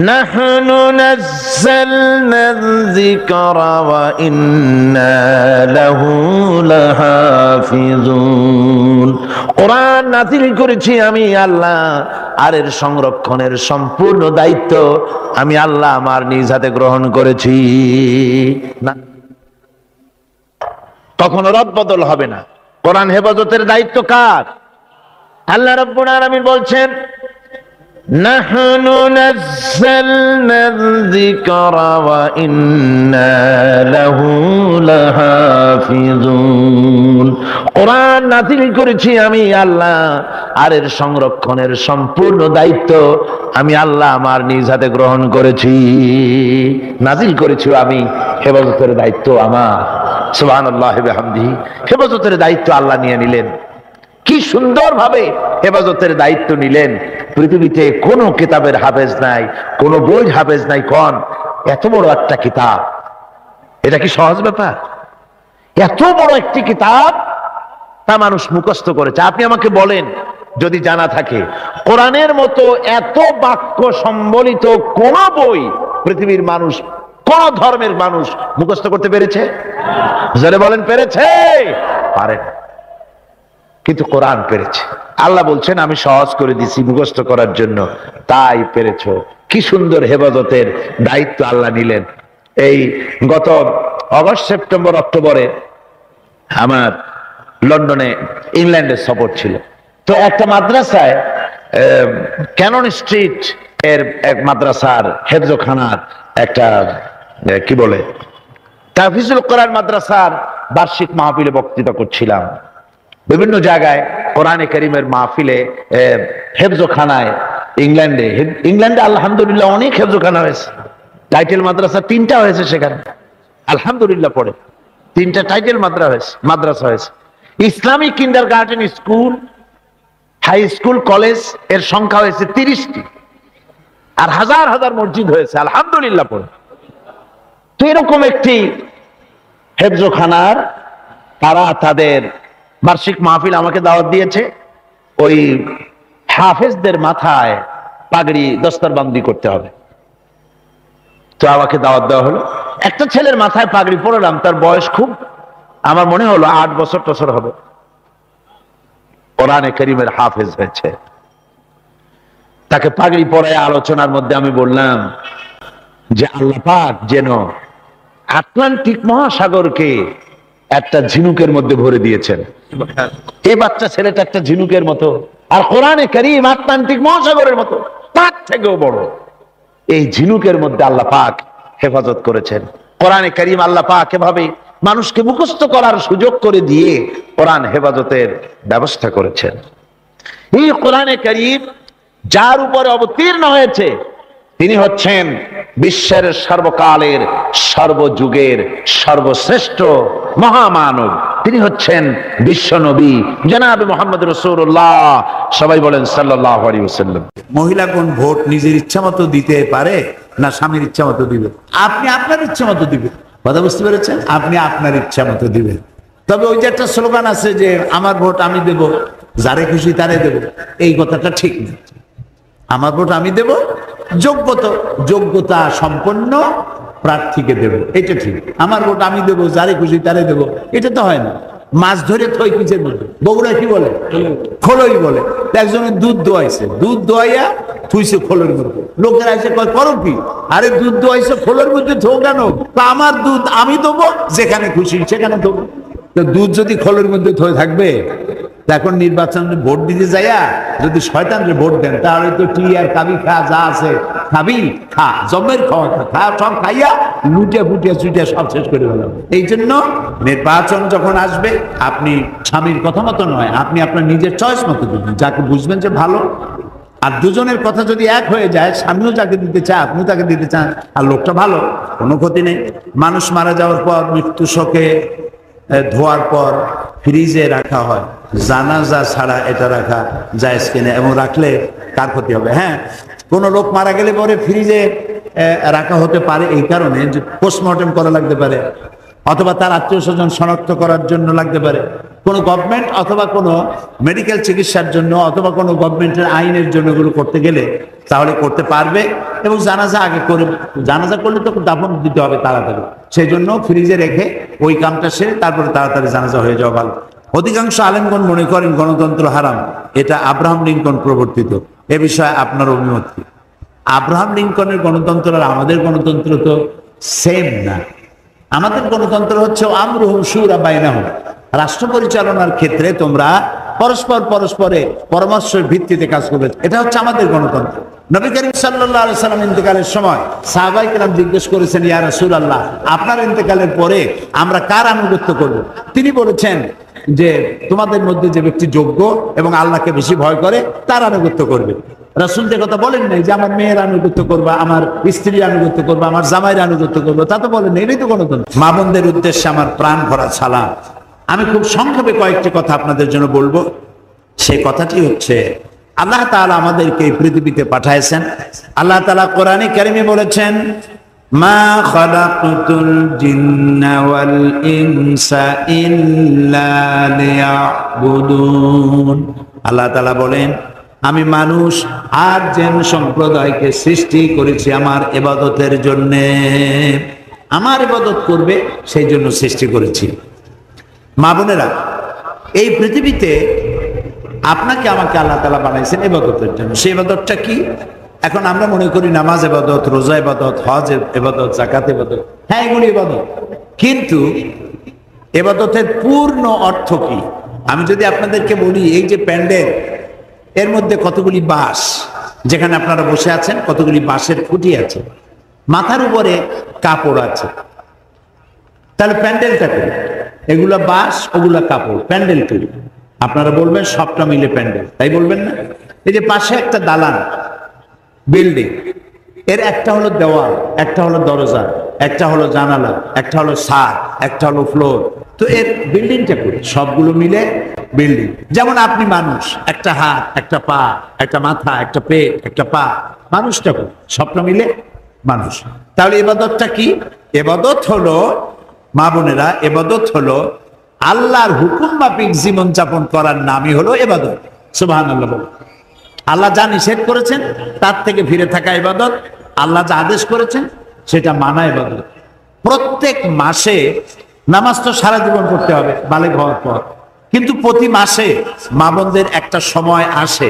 নাহনু নাযালনা যিকরা ওয়া ইন্না লাহু লাহাফিজুন। কোরআন নাযিল করেছি আমি আল্লাহ, আর এর সংরক্ষণের সম্পূর্ণ দায়িত্ব আমি আল্লাহ আমার নিজ হাতে গ্রহণ করেছি। না, কখনো রদবদল হবে না। কোরআন হেফাজতের দায়িত্ব কার? আল্লাহ রাব্বুল আলামিন বলছেন, নাহনু নাযালনা যিকরা ওয়া ইন্না লাহু লাহাফিজুন। কোরআন নাযিল করেছি আমি আল্লাহ, আর এর সংরক্ষণের সম্পূর্ণ দায়িত্ব আমি আল্লাহ আমার নিজ হাতে গ্রহণ করেছি। নাযিল করেছি আমি, হেফাজতের দায়িত্ব আমার। সুবহানাল্লাহি ওয়া বিহামদিহি। হেফাজতের দায়িত্ব আল্লাহ নিয়ে নিলেন। কি সুন্দর ভাবে হেফাজতের দায়িত্ব নিলেন। পৃথিবীতে কোনো কিতাবের হাফেজ নাই, কোনো বইয়ের হাফেজ নাই। কোন এত বড় একটা কিতাব, এটা কি সহজ ব্যাপার? এত বড় একটি কিতাব তা মানুষ মুখস্থ করেছে। আপনি আমাকে বলেন, যদি জানা থাকে, কোরআনের মতো এত বাক্য সম্বলিত কোন বই পৃথিবীর মানুষ, কোন ধর্মের মানুষ মুখস্থ করতে পেরেছে? জোরে বলেন, পেরেছে? পারে না, কিন্তু কোরআন পেরেছে। আল্লাহ বলছেন, আমি সহজ করে দিছি মুখস্থ করার জন্য, তাই পেরেছো। কি সুন্দর হেফাজতের দায়িত্ব আল্লাহ নিলেন। এই গত অগস্ট, সেপ্টেম্বর, অক্টোবরে আমার লন্ডনে ইংল্যান্ডে সফর ছিল। তো একটা মাদ্রাসায়, ক্যানন স্ট্রিট এর এক মাদ্রাসার হেফজখানার একটা কি বলে তাহফিজুল কোরআন মাদ্রাসার বার্ষিক মাহফিলে বক্তৃতা করছিলাম। বিভিন্ন জায়গায় কোরআনে কারীমের মাহফিলে, হেফজখানায় ইংল্যান্ডে আলহামদুলিল্লাহ অনেক হেফজখানা হয়েছে। টাইটেল মাদ্রাসা 3টা হয়েছে সেখানে, আলহামদুলিল্লাহ পড়ে 3টা টাইটেল মাদ্রাসা হয়েছে। Islamic kindergarten school, high school, college এর সংখ্যা হয়েছে 30টি, আর হাজার হাজার মসজিদ হয়েছে, আলহামদুলিল্লাহ পড়ে। তো এরকম একটি হেফজখানার তারা তাদের বার্ষিক মাহফিল আমাকে দাওয়াত দিয়েছে। ওই হাফেজদের মাথায় পাগড়ি দস্তরবন্দি করতে হবে, তো আমাকে দাওয়াত দেওয়া হলো। একটা ছেলের মাথায় পাগড়ি পরালাম, তার বয়স খুব, আমার মনে হলো 8 বছর হবে। কোরআনে কারীমের হাফেজ হয়েছে। তাকে পাগড়ি পরায় আলোচনার মধ্যে আমি বললাম যে আল্লাহ পাক যেন আটলান্টিক মহাসাগরকে একটা ঝিনুকের মধ্যে ভরে দিয়েছেন। এই বাচ্চা ছেলেটা একটা ঝিনুকের মতো, আর কোরআনে কারীম আটলান্টিক মহাসাগরের মতো, তার থেকেও বড়। এই ঝিনুকের মধ্যে আল্লাহ পাক হেফাজত করেছেন। কোরআনে কারীম আল্লাহ পাক এভাবে মানুষকে মুখস্থ করার সুযোগ করে দিয়ে কোরআন হেফাজতের ব্যবস্থা করেছেন। এই কোরআনে কারীম যার উপরে অবতীর্ণ হয়েছে তিনি হচ্ছেন বিশ্বের সর্বকালের সর্বযুগের সর্বশ্রেষ্ঠ মহামানব। তিনি হচ্ছেন বিশ্ব নবী জনাবে মুহাম্মদ রাসূলুল্লাহ। সবাই বলেন সাল্লাল্লাহু আলাইহি ওয়াসাল্লাম। মহিলাগণ ভোট নিজের ইচ্ছা মতো দিতে পারে না স্বামীর ইচ্ছা মতো দিবে? আপনি আপনার ইচ্ছা মতো দিবেন। কথা বুঝতে পেরেছেন? আপনি আপনার ইচ্ছা মতো দিবেন। তবে ওই যে একটা স্লোগান আছে যে আমার ভোট আমি দেব, যারে খুশি তারে দেব, এই কথাটা ঠিক না। আমার ভোট আমি দেব, যোগ্যতা সম্পন্ন প্রার্থীকে দেব, এটা ঠিক। আমার ভোট আমি দেব, যারে খুশি তারে দেব, এটা তো হয় না। মাছ ধরে থই কিসের মধ্যে, বগুড়া কি বলে, খোলই বলে। একজনের দুধ দোয়াইছে, দুধ দোয়াইয়া থুইছে খোলের মধ্যে। লোকেরা এসে কয় করো কি? আরে দুধ দোয়াইছে খোলের মধ্যে থো কেন? তা আমার দুধ আমি দেবো, যেখানে খুশি সেখানে দেবো। তো দুধ যদি খোলের মধ্যে থয়ে থাকবে, এখন নির্বাচনে ভোট দিতে যাইয়া যদি শয়তানরে ভোট দেন, তাহলে তো টি আর কাবি খা যা আছে খাবি খা, জমের খাওয়া খা, সব খাইয়া লুটিয়া ফুটিয়া চুটিয়া সব শেষ করে ফেলাম। এই জন্য নির্বাচন যখন আসবে, আপনি স্বামীর কথা মতো নয়, আপনি আপনার নিজের চয়েস মতো দিবেন, যাকে বুঝবেন যে ভালো। আর দুজনের কথা যদি এক হয়ে যায়, স্বামীও যাকে দিতে চায় আপনিও তাকে দিতে চান, আর লোকটা ভালো, কোনো ক্ষতি নেই। মানুষ মারা যাওয়ার পর মৃত্যু শোকে ধোয়ার পর ফ্রিজে রাখা হয়, জানাজা ছাড়া এটা রাখা জায়েজ কিনা, এবং রাখলে কার ক্ষতি হবে? হ্যাঁ, কোন লোক মারা গেলে পরে ফ্রিজে রাখা হতে পারে এই কারণে যে পোস্টমর্টেম করা লাগতে পারে, অথবা তার আত্মীয় স্বজন শনাক্ত করার জন্য লাগতে পারে, কোনো গভর্নমেন্ট অথবা কোনো মেডিকেল চিকিৎসার জন্য, অথবা কোনো গভর্নমেন্টের আইনের জন্য এগুলো করতে গেলে তাহলে করতে পারবে। এবং জানাজা আগে করে, জানাজা করলে তো দাফন দিতে হবে তাড়াতাড়ি, সেই জন্য ফ্রিজে রেখে ওই কামটা সেরে তারপরে তাড়াতাড়ি জানাজা হয়ে যাওয়া ভালো। অধিকাংশ আলেমগণ মনে করেন গণতন্ত্র হারাম, এটা আব্রাহাম লিঙ্কন প্রবর্তিত। এ বিষয়ে আপনার অভিমত কি? আব্রাহাম লিঙ্কনের গণতন্ত্র আর আমাদের গণতন্ত্র তো সেম না। আমাদের গণতন্ত্র হচ্ছে আমরুহুম শুরা বাইনাহুম, রাষ্ট্র পরিচালনার ক্ষেত্রে তোমরা পরস্পরে পরামর্শের ভিত্তিতে কাজ করবে, এটা হচ্ছে আমাদের গণতন্ত্র। নবী করিম সাল্লাল্লাহু আলাইহি ওয়াসাল্লাম ইন্তেকালের সময় সাহাবায়ে কেরাম জিজ্ঞেস করেছেন, ইয়া রাসূলুল্লাহ, আপনার ইন্তেকালের পরে আমরা কার আনুগত্য করব? তিনি বলেছেন যে তোমাদের মধ্যে যে ব্যক্তি যোগ্য এবং আল্লাহকে বেশি ভয় করে তার আনুগত্য করবে। রাসূল যে কথা বলেন নাই যে আমার মেয়ের আনুগত্য করবা, আমার স্ত্রীর আনুগত্য করবা, আমার জামাইয়ের আনুগত্য করবো, তা তো বলেন, এটাই তো গণতন্ত্র। মা বোনদের উদ্দেশ্যে আমার প্রাণ ভরা সালাম। আমি খুব সংক্ষেপে কয়েকটি কথা আপনাদের জন্য বলবো। সেই কথাটি হচ্ছে, আল্লাহ তাআলা আমাদেরকে এই পৃথিবীতে পাঠাইছেন। আল্লাহ তাআলা কোরআনে কারিমে বলেছেন, মা খালাকতুল জিন্না ওয়াল ইনসা ইল্লা লিয়াবুদুন। আল্লাহ তাআলা বলেন, আমি মানুষ আর জিন সম্প্রদায়কে সৃষ্টি করেছি আমার ইবাদতের জন্য, আমার ইবাদত করবে সেই জন্য সৃষ্টি করেছি। মা বোনেরা, এই পৃথিবীতে আপনাকে আমাকে আল্লাহ তাআলা বানাইছেন ইবাদতের জন্য। সেই ইবাদতটা কি? এখন আমরা মনে করি নামাজ ইবাদত, রোজা ইবাদত, হজ ইবাদত, যাকাত ইবাদত। হ্যাঁ, এগুলি ইবাদত, কিন্তু ইবাদতের পূর্ণ অর্থ কি? আমি যদি আপনাদেরকে বলি, এই যে প্যান্ডেল, এর মধ্যে কতগুলি বাঁশ, যেখানে আপনারা বসে আছেন কতগুলি বাঁশের খুঁটি আছে, মাথার উপরে কাপড় আছে, তাহলে প্যান্ডেলটা করি, এগুলা বাঁশ ওগুলা কাপড়, প্যান্ডেল তৈরি। আপনারা বলবেন সবটা মিলে প্যান্ডেল, তাই বলবেন না? এই যে পাশে একটা দালান বিল্ডিং, এর একটা হলো দেওয়াল, একটা হলো দরজা, একটা হলো জানালা, একটা হলো ছাদ, একটা হলো ফ্লোর, তো এর বিল্ডিংটা করি, সবগুলো মিলে বিল্ডিং। যেমন আপনি মানুষ, একটা হাত, একটা পা, একটা মাথা, একটা পেট, একটা পা, মানুষটা করি, সবটা মিলে মানুষ। তাহলে ইবাদতটা কি? ইবাদত হলো, মা বোনেরা, ইবাদত হলো আল্লাহর হুকুম মাফিক জীবন যাপন করার নামই হলো ইবাদত। সুবহানাল্লাহ বলো। আল্লাহ যা নিষেধ করেছেন তার থেকে ফিরে থাকা ইবাদত, আল্লাহ যা আদেশ করেছেন সেটা মানা ইবাদত। প্রত্যেক মাসে নামাজ তো সারা জীবন পড়তে হবে বালেগ হওয়ার পর, কিন্তু প্রতি মাসে মা বোনদের একটা সময় আসে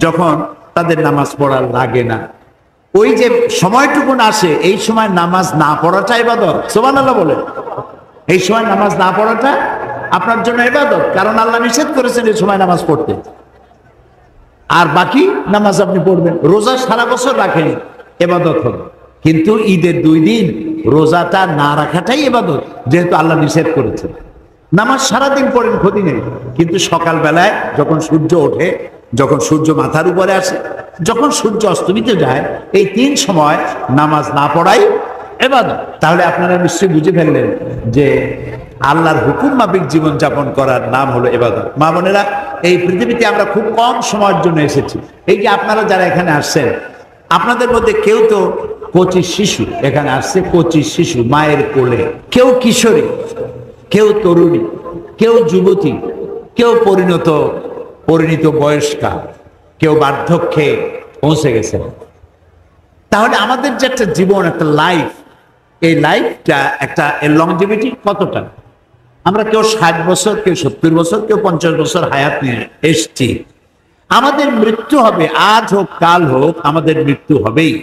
যখন তাদের নামাজ পড়া লাগে না। ওই যে সময়টুকুন আসে, এই সময় নামাজ না পড়াটা ইবাদত। সুবহানাল্লাহ বলে। এই সময় নামাজ না পড়াটা আপনার জন্য ইবাদত, কারণ আল্লাহ নিষেধ করেছেন এই সময় নামাজ পড়তে। আর বাকি নামাজ আপনি পড়বেন। রোজা সারা বছর রাখেন, ইবাদত হবে, কিন্তু ঈদের 2 দিন রোজাটা না রাখাটাই ইবাদত, যেহেতু আল্লাহ নিষেধ করেছেন। নামাজ সারাদিন পড়েন, ক্ষতি নেই, কিন্তু সকাল বেলায় যখন সূর্য ওঠে, যখন সূর্য মাথার উপরে আসে, যখন সূর্য অস্তমিত যায়, এই 3 সময় নামাজ না পড়াই ইবাদত। তাহলে আপনারা নিশ্চয়ই বুঝে ফেললেন যে আল্লাহর হুকুম মাফিক জীবন যাপন করার নাম হলো ইবাদত। মা বোনেরা, এই পৃথিবীতে আমরা খুব কম সময়ের জন্য এসেছি। এই যে আপনারা যারা এখানে আসছেন, আপনাদের মধ্যে কেউ তো কচি শিশু, এখানে আসছে কচি শিশু মায়ের কোলে, কেউ কিশোরী, কেউ তরুণী, কেউ যুবতী, কেউ পরিণত বয়স্কা, কেউ বার্ধক্যে পৌঁছে গেছে। তাহলে আমাদের যে একটা জীবন, একটা লাইফ, এই লাইফটা একটা এর লংজিভিটি কতটা? আমরা কেউ 60 বছর, কেউ 70 বছর, কেউ 50 বছর হায়াত নিয়ে এসছি। আমাদের মৃত্যু হবে, আজ হোক কাল হোক, আমাদের মৃত্যু হবেই।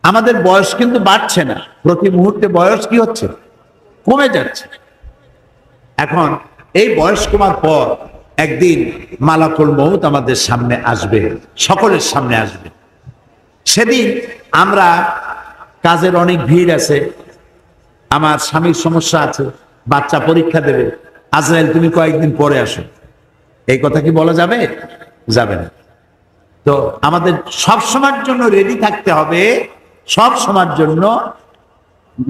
আমাদের বয়স কিন্তু বাড়ছে না, প্রতি মুহূর্তে বয়স কি হচ্ছে? কমে যাচ্ছে। এখন এই বয়স কমার পর একদিন মালাকুল মউত আমাদের সামনে আসবে, সকলের সামনে আসবে। সেদিন আমরা, কাজের অনেক ভিড় আছে, আমার স্বামীর সমস্যা আছে, বাচ্চা পরীক্ষা দেবে, আজরাইল তুমি কয়েকদিন পরে আসো, এই কথা কি বলা যাবে? যাবে না। তো আমাদের সব সময়ের জন্য রেডি থাকতে হবে, সব সময়ের জন্য।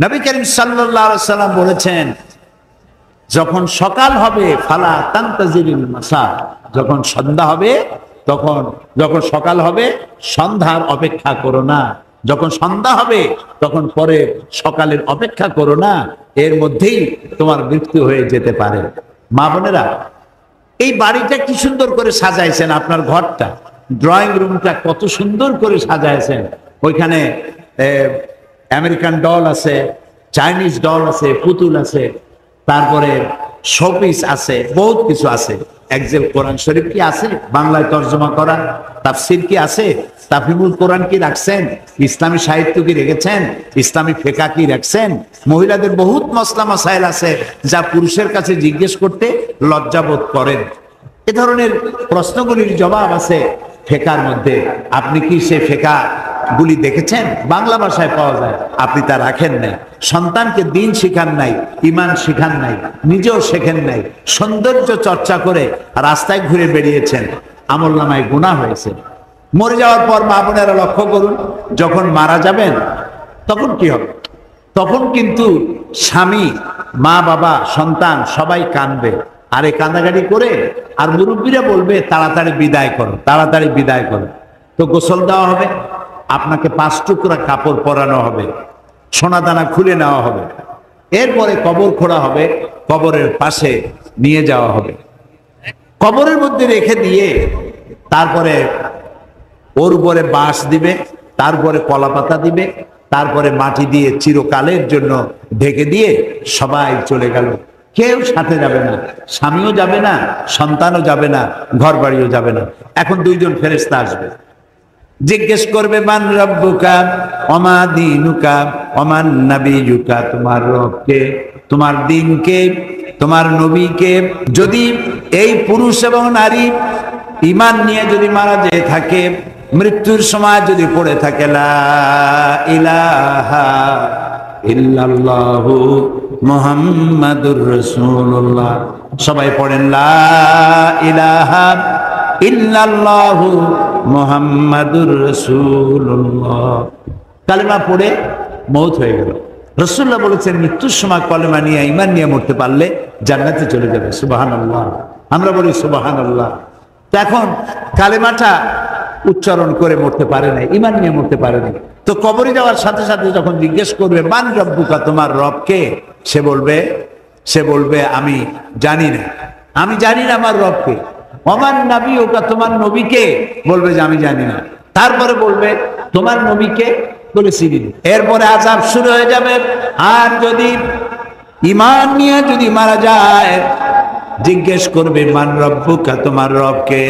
নবী করিম সাল্লাল্লাহু আলাইহি সাল্লাম বলেছেন, যখন সকাল হবে ফালা তান্তাজিরিল মাসা, যখন সন্ধ্যা হবে, যখন সকাল হবে সন্ধ্যার অপেক্ষা করো না, যখন সন্ধ্যা হবে তখন পরে সকালের অপেক্ষা করো না, এর মধ্যেই তোমার মৃত্যু হয়ে যেতে পারে। মা বোনেরা, এই বাড়িটা কি সুন্দর করে সাজাইছেন, আপনার ঘরটা, ড্রয়িং রুমটা কত সুন্দর করে সাজাইছেন। ওইখানে আমেরিকান ডল আছে, চাইনিজ ডল আছে, পুতুল আছে, তারপরে শোপিস আছে, বহুত কিছু আছে। একজেল কোরআন শরীফ কি আছে বাংলায় তর্জমা করা? তাফসির কি আছে? তাফহিমুল কোরআন কি রাখছেন? ইসলামী সাহিত্য কি রেখেছেন? ইসলামী ফিকহ কি রাখছেন? মহিলাদের বহুত মাসলা মাসাইল আছে যা পুরুষের কাছে জিজ্ঞেস করতে লজ্জাবোধ করেন। এ ধরনের প্রশ্নগুলির জবাব আছে ফিকহের মধ্যে। আপনি কি সেই ফিকহ গুলি দেখেছেন? বাংলা ভাষায় পাওয়া যায়, আপনি তা রাখেন নাই। সন্তানকে দিন শিখান নাই, ইমান শিখান নাই, নিজেও শেখেন নাই, সৌন্দর্য চর্চা করে রাস্তায় ঘুরে বেরিয়েছেন, আমলনামায় গুনাহ হয়েছে। মরে যাওয়ার পর মা বোনেরা লক্ষ্য করুন, যখন মারা যাবেন তখন কি হবে? তখন কিন্তু স্বামী, মা বাবা, সন্তান সবাই কাঁদবে, আরে কান্দাকাটি করে, আর মুরব্বীরা বলবে তাড়াতাড়ি বিদায় করো, তাড়াতাড়ি বিদায় করো। তো গোসল দেওয়া হবে, আপনাকে 5 টুকরা কাপড় পরানো হবে, সোনাদানা খুলে নেওয়া হবে, এরপরে কবর খোঁড়া হবে, কবরের পাশে নিয়ে যাওয়া হবে, কবরের মধ্যে রেখে দিয়ে তারপরে ওর উপরে বাঁশ দিবে, তারপরে কলা পাতা দিবে, তারপরে মাটি দিয়ে চিরকালের জন্য ঢেকে দিয়ে সবাই চলে গেল। কেউ সাথে যাবে না, স্বামীও যাবে না, সন্তানও যাবে না, ঘর বাড়িও যাবে না। এখন 2 জন ফেরেশতা আসবে, জিজ্ঞেস করবে মান রব্বুকা ওমা দীনুকা ওমান নবিয়ুকা, তোমার রবকে, তোমার দিনকে, তোমার নবীকে। যদি এই পুরুষ এবং নারী ঈমান নিয়ে যদি মারা যেয়ে থাকে, মৃত্যুর সময় যদি পড়ে থাকে লা ইলাহা ইল্লাল্লাহু মুহাম্মাদুর রাসূলুল্লাহ, সবাই পড়েন লা ইলাহা ইল্লাল্লাহু মুহাম্মাদুর রাসূলুল্লাহ, কালেমা পড়ে মওত হয়ে গেল। রাসূলুল্লাহ বলেছেন মৃত্যুর সময় কলেমা নিয়ে ঈমান নিয়ে মরতে পারলে জান্নাতে চলে যাবে। সুবহানাল্লাহ, আমরা বলি সুবহানাল্লাহ। তো এখন কালেমাটা উচ্চারণ করে মরতে পারে না, ঈমান নিয়ে মরতে পারে না। তো কবরে যাওয়ার সাথে সাথে যখন জিজ্ঞেস করবে মান রব্বুকা, তোমার রব কে, সে বলবে আমি জানি না, আমি জানি না আমার রবকে। ওমান নবিয়ুকা, তোমার নবীকে, বলবে যে আমি জানি না। তারপরে বলবে তোমার নবীকে, বলে চিনি না। এরপরে আযাব শুরু হয়ে যাবে। আর যদি ঈমান নিয়ে যদি মারা যায়, জিজ্ঞেস করবে মান রব্বুকা, তোমার রবকে,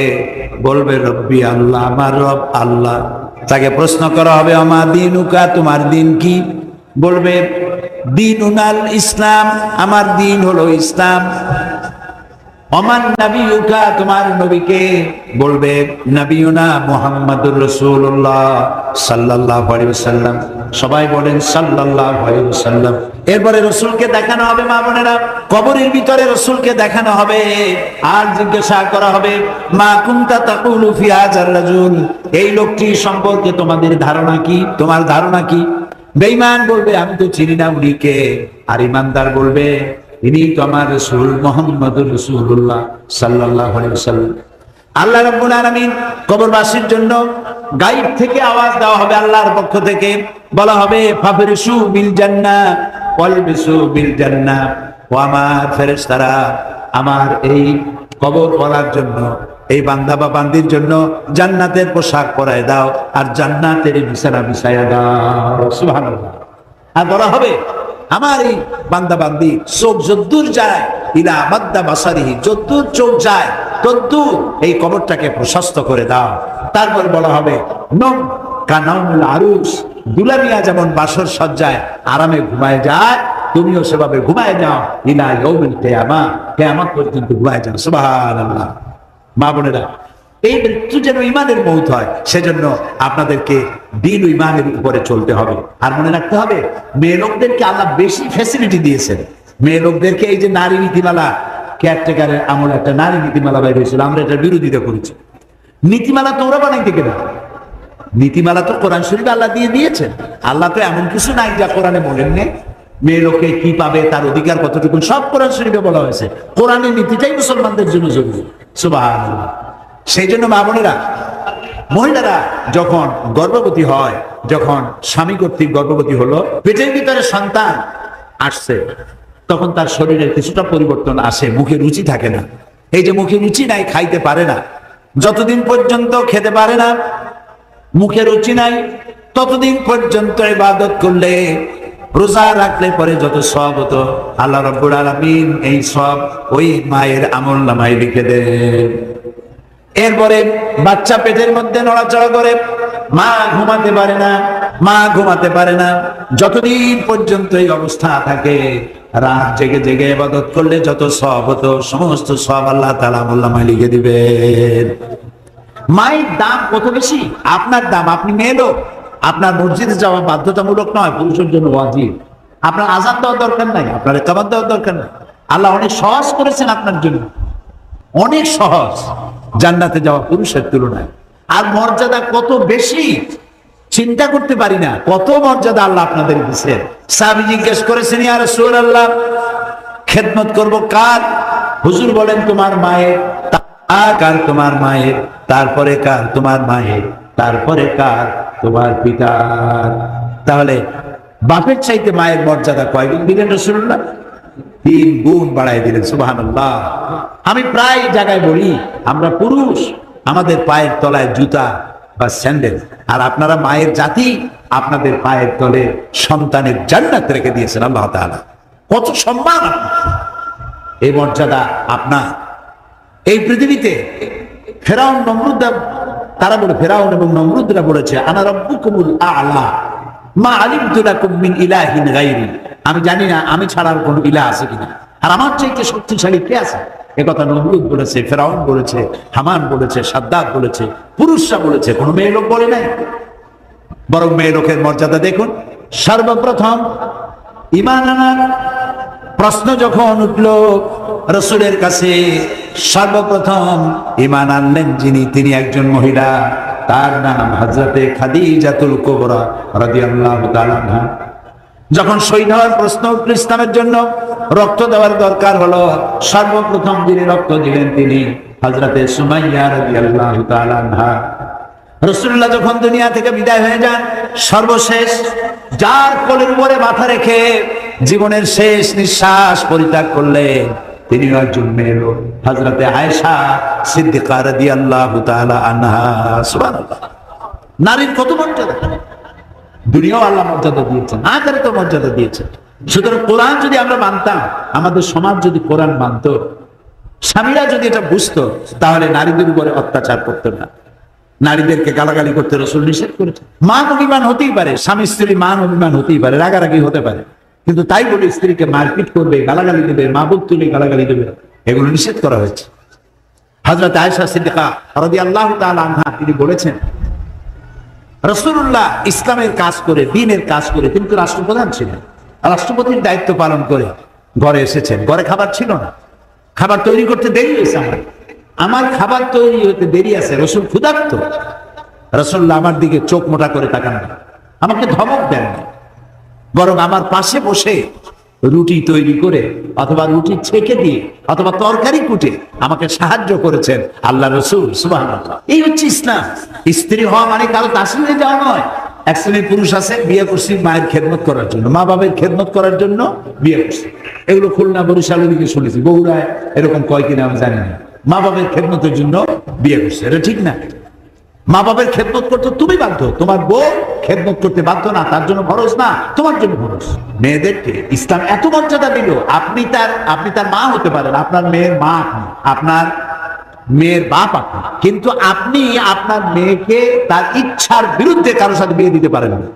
বলবে রব্বি আল্লাহ, আমার রব আল্লাহ। তাকে প্রশ্ন করা হবে ওমা দীনুকা, তোমার দিন কি, বলবে দিনুনাল ইসলাম, আমার দিন হলো ইসলাম। ওমান নবিয়ুকা, তোমার নবীকে বলবে নবিয়ুনা মুহাম্মাদুর রাসূলুল্লাহ সাল্লাল্লাহু আলাইহি ওয়াসাল্লাম। সবাই বলেন সাল্লাল্লাহু আলাইহি ওয়াসাল্লাম। এরপরে রাসূলকে দেখানো হবে মা বোনেরা, কবরের ভিতরে রাসূলকে দেখানো হবে আর জিজ্ঞাসা করা হবে মা কুনতা তাকুলু ফি হাযার রাজুল, এই লোকটি সম্পর্কে তোমাদের ধারণা কি, তোমার ধারণা কি? বেঈমান বলবে আমি তো চিনি না উনি কে, আর ঈমানদার বলবে ইনি তো আমার রাসূল মুহাম্মদুর রাসূলুল্লাহ সাল্লাল্লাহু আলাইহি ওয়াসাল্লাম। আল্লাহ রাব্বুল আলামিন কবরবাসীর জন্য গায়ব থেকে আওয়াজ দেওয়া হবে, আল্লাহর পক্ষ থেকে বলা হবে ফাফরিশু বিল জান্নাহ ওয়ালবিসু বিল জান্নাহ, ও আমার ফেরেশতারা আমার এই কবর পড়ার জন্য, এই বান্দা বা বান্দির জন্য জান্নাতের পোশাক পরায় দাও আর জান্নাতের বিছানা বিছায়া দাও। সুবহানাল্লাহ। আর বলা হবে আমার এই বান্দা বান্দি চোখ যদ্দূর যায় ইলা মাদ্দা বাসারিহি, যদ্দূর চোখ যায় তদ্দূর এই কবরটাকে প্রশস্ত করে দাও। তারপর বলা হবে নম কানাউল আরুস, দুলামিয়া যেমন বাসর সজ্জায় আরামে ঘুমায় যায় তুমিও সেভাবে ঘুমায় যাও ইলা ইয়াউমিল কিয়ামা, কিয়ামত পর্যন্ত ঘুমায় যাও। সুবহানাল্লাহ। মা বোনেরা, এই মৃত্যু যেন ইমানের মৌত হয় সেজন্য আপনাদেরকে দিন ও ইমানের উপরে চলতে হবে। আর মনে রাখতে হবে মেয়ে লোকদেরকে আল্লাহ বেশি ফ্যাসিলিটি দিয়েছেন। মেয়ে লোকদেরকে এই যে নারী নীতিমালা, কেয়ারটেকারের আমল একটা নারী নীতিমালা বাইর হয়েছিল, আমরা এটার বিরোধিতা করেছি। নীতিমালা তোমরা বানাইতে কেনা, নীতিমালা তো কোরআন শরীফে আল্লাহ দিয়ে দিয়েছেন। আল্লাহ তো এমন কিছু নাই যা কোরআনে বলেন নেই। মেয়ে লোকে কি পাবে, তার অধিকার কতটুকু, সব কোরআন শরীফে বলা হয়েছে। কোরআনের নীতিটাই মুসলমানদের জন্য জরুরি। সুবহানাল্লাহ। সেই জন্য মা বোনেরা, মহিলারা যখন গর্ভবতী হয়, যখন স্বামী কর্তৃক গর্ভবতী হলো, পেটের ভিতরে সন্তান আসছে, তখন তার শরীরের কিছুটা পরিবর্তন আসে, মুখে রুচি থাকে না। এই যে মুখে রুচি নাই, খাইতে পারে না, যতদিন পর্যন্ত খেতে পারে না, মুখে রুচি নাই, ততদিন পর্যন্ত ইবাদত করলে, রোজা রাখলে পরে যত সওয়াব হতো আল্লাহ রাব্বুল আলামিন এই সব ওই মায়ের আমলনামায় লিখে দেন। এরপরে বাচ্চা পেটের মধ্যে নড়াচড়া করে, মা ঘুমাতে পারে না, মা ঘুমাতে পারে না, যতদিন পর্যন্ত এই অবস্থা থাকে, রাত জেগে জেগে ইবাদত করলে যত সওয়াব হতো সমস্ত সওয়াব আল্লাহ তাআলা আমলনামায় লিখে দিবেন। মায়ের দাম কত বেশি, আপনার দাম। আপনি মেয়ে লোক, আপনার মসজিদে যাওয়া বাধ্যতামূলক নয়, পুরুষের জন্য ওয়াজিব। আপনার আযান দেওয়ার দরকার নাই, আপনার ইকামত দেওয়ার দরকার নাই। আল্লাহ অনেক সহজ করেছেন আপনার জন্য, অনেক সহজ জান্নাতে যাওয়া পুরুষের তুলনায়। আর মর্যাদা কত বেশি চিন্তা করতে পারি না, কত মর্যাদা আল্লাহ আপনাদের দিয়েছেন। সাহাবী জিজ্ঞেস করেছেন ইয়া রাসূলুল্লাহ, খেদমত করব কার? হুজুর বলেন তোমার মায়ের, কার? তোমার মায়ের, তারপরে কার? তোমার মায়ের, তারপরে কার? তোমার পিতার। তাহলে বাপের চাইতে মায়ের মর্যাদা কয় গুণ দিলেন রাসূলুল্লাহ? 3 গুণ বাড়াই দিলেন। সুবহানাল্লাহ। আমি প্রায় জায়গায় বলি আমরা পুরুষ, আমাদের পায়ের তলায় জুতা বা স্যান্ডেল, আর আপনারা মায়ের জাতি, আপনাদের পায়ের তলে সন্তানের জান্নাত রেখে দিয়েছেন আল্লাহ তাআলা। কত সম্মান! এই মর্যাদা আপনার। এই পৃথিবীতে ফেরাউন নমরুদ, তারা বলে, ফেরাউন এবং নমরুদরা বলেছে আনা রাব্বুকুমুল আ'লা মা আলিমতু লাকুম মিন ইলাহিন গায়রি, আমি জানি না আমি ছাড়া আর কোনো ইলাহ আছে কিনা, আর আমার চাইতে শক্তিশালী কে আছে। একথা নমরুদ বলেছে, ফেরাউন বলেছে, হামান বলেছে, সাদ্দাত বলেছে, পুরুষরা বলেছে, কোনো মেয়ে লোক বলে নাই। বরং মেয়ে লোকের মর্যাদা দেখুন। সর্বপ্রথম ঈমান আনার প্রশ্ন যখন উঠল রাসূলের কাছে, সর্বপ্রথম ঈমান আনলেন যিনি, তিনি একজন মহিলা, তার নাম হযরতে খাদিজাতুল কুবরা রাদিয়াল্লাহু তাআলা আনহা। যখন শহীদ হওয়ার প্রশ্ন উঠল, ইসলামের জন্য রক্ত দেওয়ার দরকার হলো, সর্বপ্রথম যিনি রক্ত দিলেন তিনি হযরতে সুমাইয়া রাদিয়াল্লাহু তাআলা আনহা। রাসূলুল্লাহ যখন দুনিয়া থেকে বিদায় হয়ে যান, সর্বশেষ যার কোলের উপরে মাথা রেখে জীবনের শেষ নিঃশ্বাস পরিত্যাগ করলেন, তিনি একজন মেয়ে লোক, হযরতে আয়েশা সিদ্দিকা রাদিয়াল্লাহু তাআলা আনহা। সুবহানাল্লাহ। নারীর কত মর্যাদা! দুনিয়াও আল্লাহ মর্যাদা দিয়েছেন, আখিরাতে তো মর্যাদা দিয়েছেন। সুতরাং কোরআন যদি আমরা মানতাম, আমাদের সমাজ যদি কোরআন মানত, স্বামীরা যদি এটা বুঝতো, তাহলে নারীদের উপরে অত্যাচার করতো না। নারীদেরকে গালাগালি করতে রাসূল নিষেধ করেছেন। মান অভিমান হতেই পারে, স্বামী স্ত্রী মান অভিমান হতেই পারে, রাগারাগি হতে পারে, কিন্তু তাই বলে স্ত্রীকে মারপিট করবে, গালাগালি দেবে, মা বুক তুলে গালাগালি দেবে, এগুলো নিষেধ করা হয়েছে। হযরত আয়েশা সিদ্দিকা রাদিয়াল্লাহু তাআলা আনহা তিনি বলেছেন, রাসূলুল্লাহ ইসলামের কাজ করে, দ্বীনের কাজ করে, তিনি তো রাষ্ট্রপ্রধান ছিলেন, রাষ্ট্রপতির দায়িত্ব পালন করে ঘরে এসেছেন। ঘরে খাবার ছিল না, খাবার তৈরি করতে দেরি হয়েছে, আমার খাবার তৈরি হতে দেরি আছে, রাসূল ক্ষুধার্ত। রাসূলুল্লাহ আমার দিকে চোখ মোটা করে তাকান না, আমাকে ধমক দেন না, বরং আমার পাশে বসে রুটি তৈরি করে অথবা রুটি ছেঁকে দিয়ে অথবা তরকারি কুটে আমাকে সাহায্য করেছেন আল্লাহ রাসূল। সুবহানাল্লাহ। এই হচ্ছে ইসলাম। স্ত্রী হওয়া মানে কারো তাসলিমে যাওয়া নয়। এক শ্রেণীর পুরুষ আছে, বিয়ে করছি মায়ের খেদমত করার জন্য, মা বাবার খেদমত করার জন্য বিয়ে করছি। এগুলো খুলনা বরিশালের দিকে শুনেছি, বগুড়ায় এরকম কয় কিনা আমি জানি না। মা বাবার খেদমতের জন্য বিয়ে করছে, এটা ঠিক না। মা বাবার খেদমত করতে তুমি বাধ্য, তোমার বউ খেদমত করতে বাধ্য না, তার জন্য ফরজ না, তোমার জন্য ফরজ। মেয়েদেরকে ইসলাম এত মর্যাদা দিল, আপনি তার মা হতে পারেন, আপনার মেয়ের মা আপনি, আপনার মেয়ের বাপ আপনি, কিন্তু আপনি আপনার মেয়েকে তার ইচ্ছার বিরুদ্ধে কারোর সাথে বিয়ে দিতে পারেন না।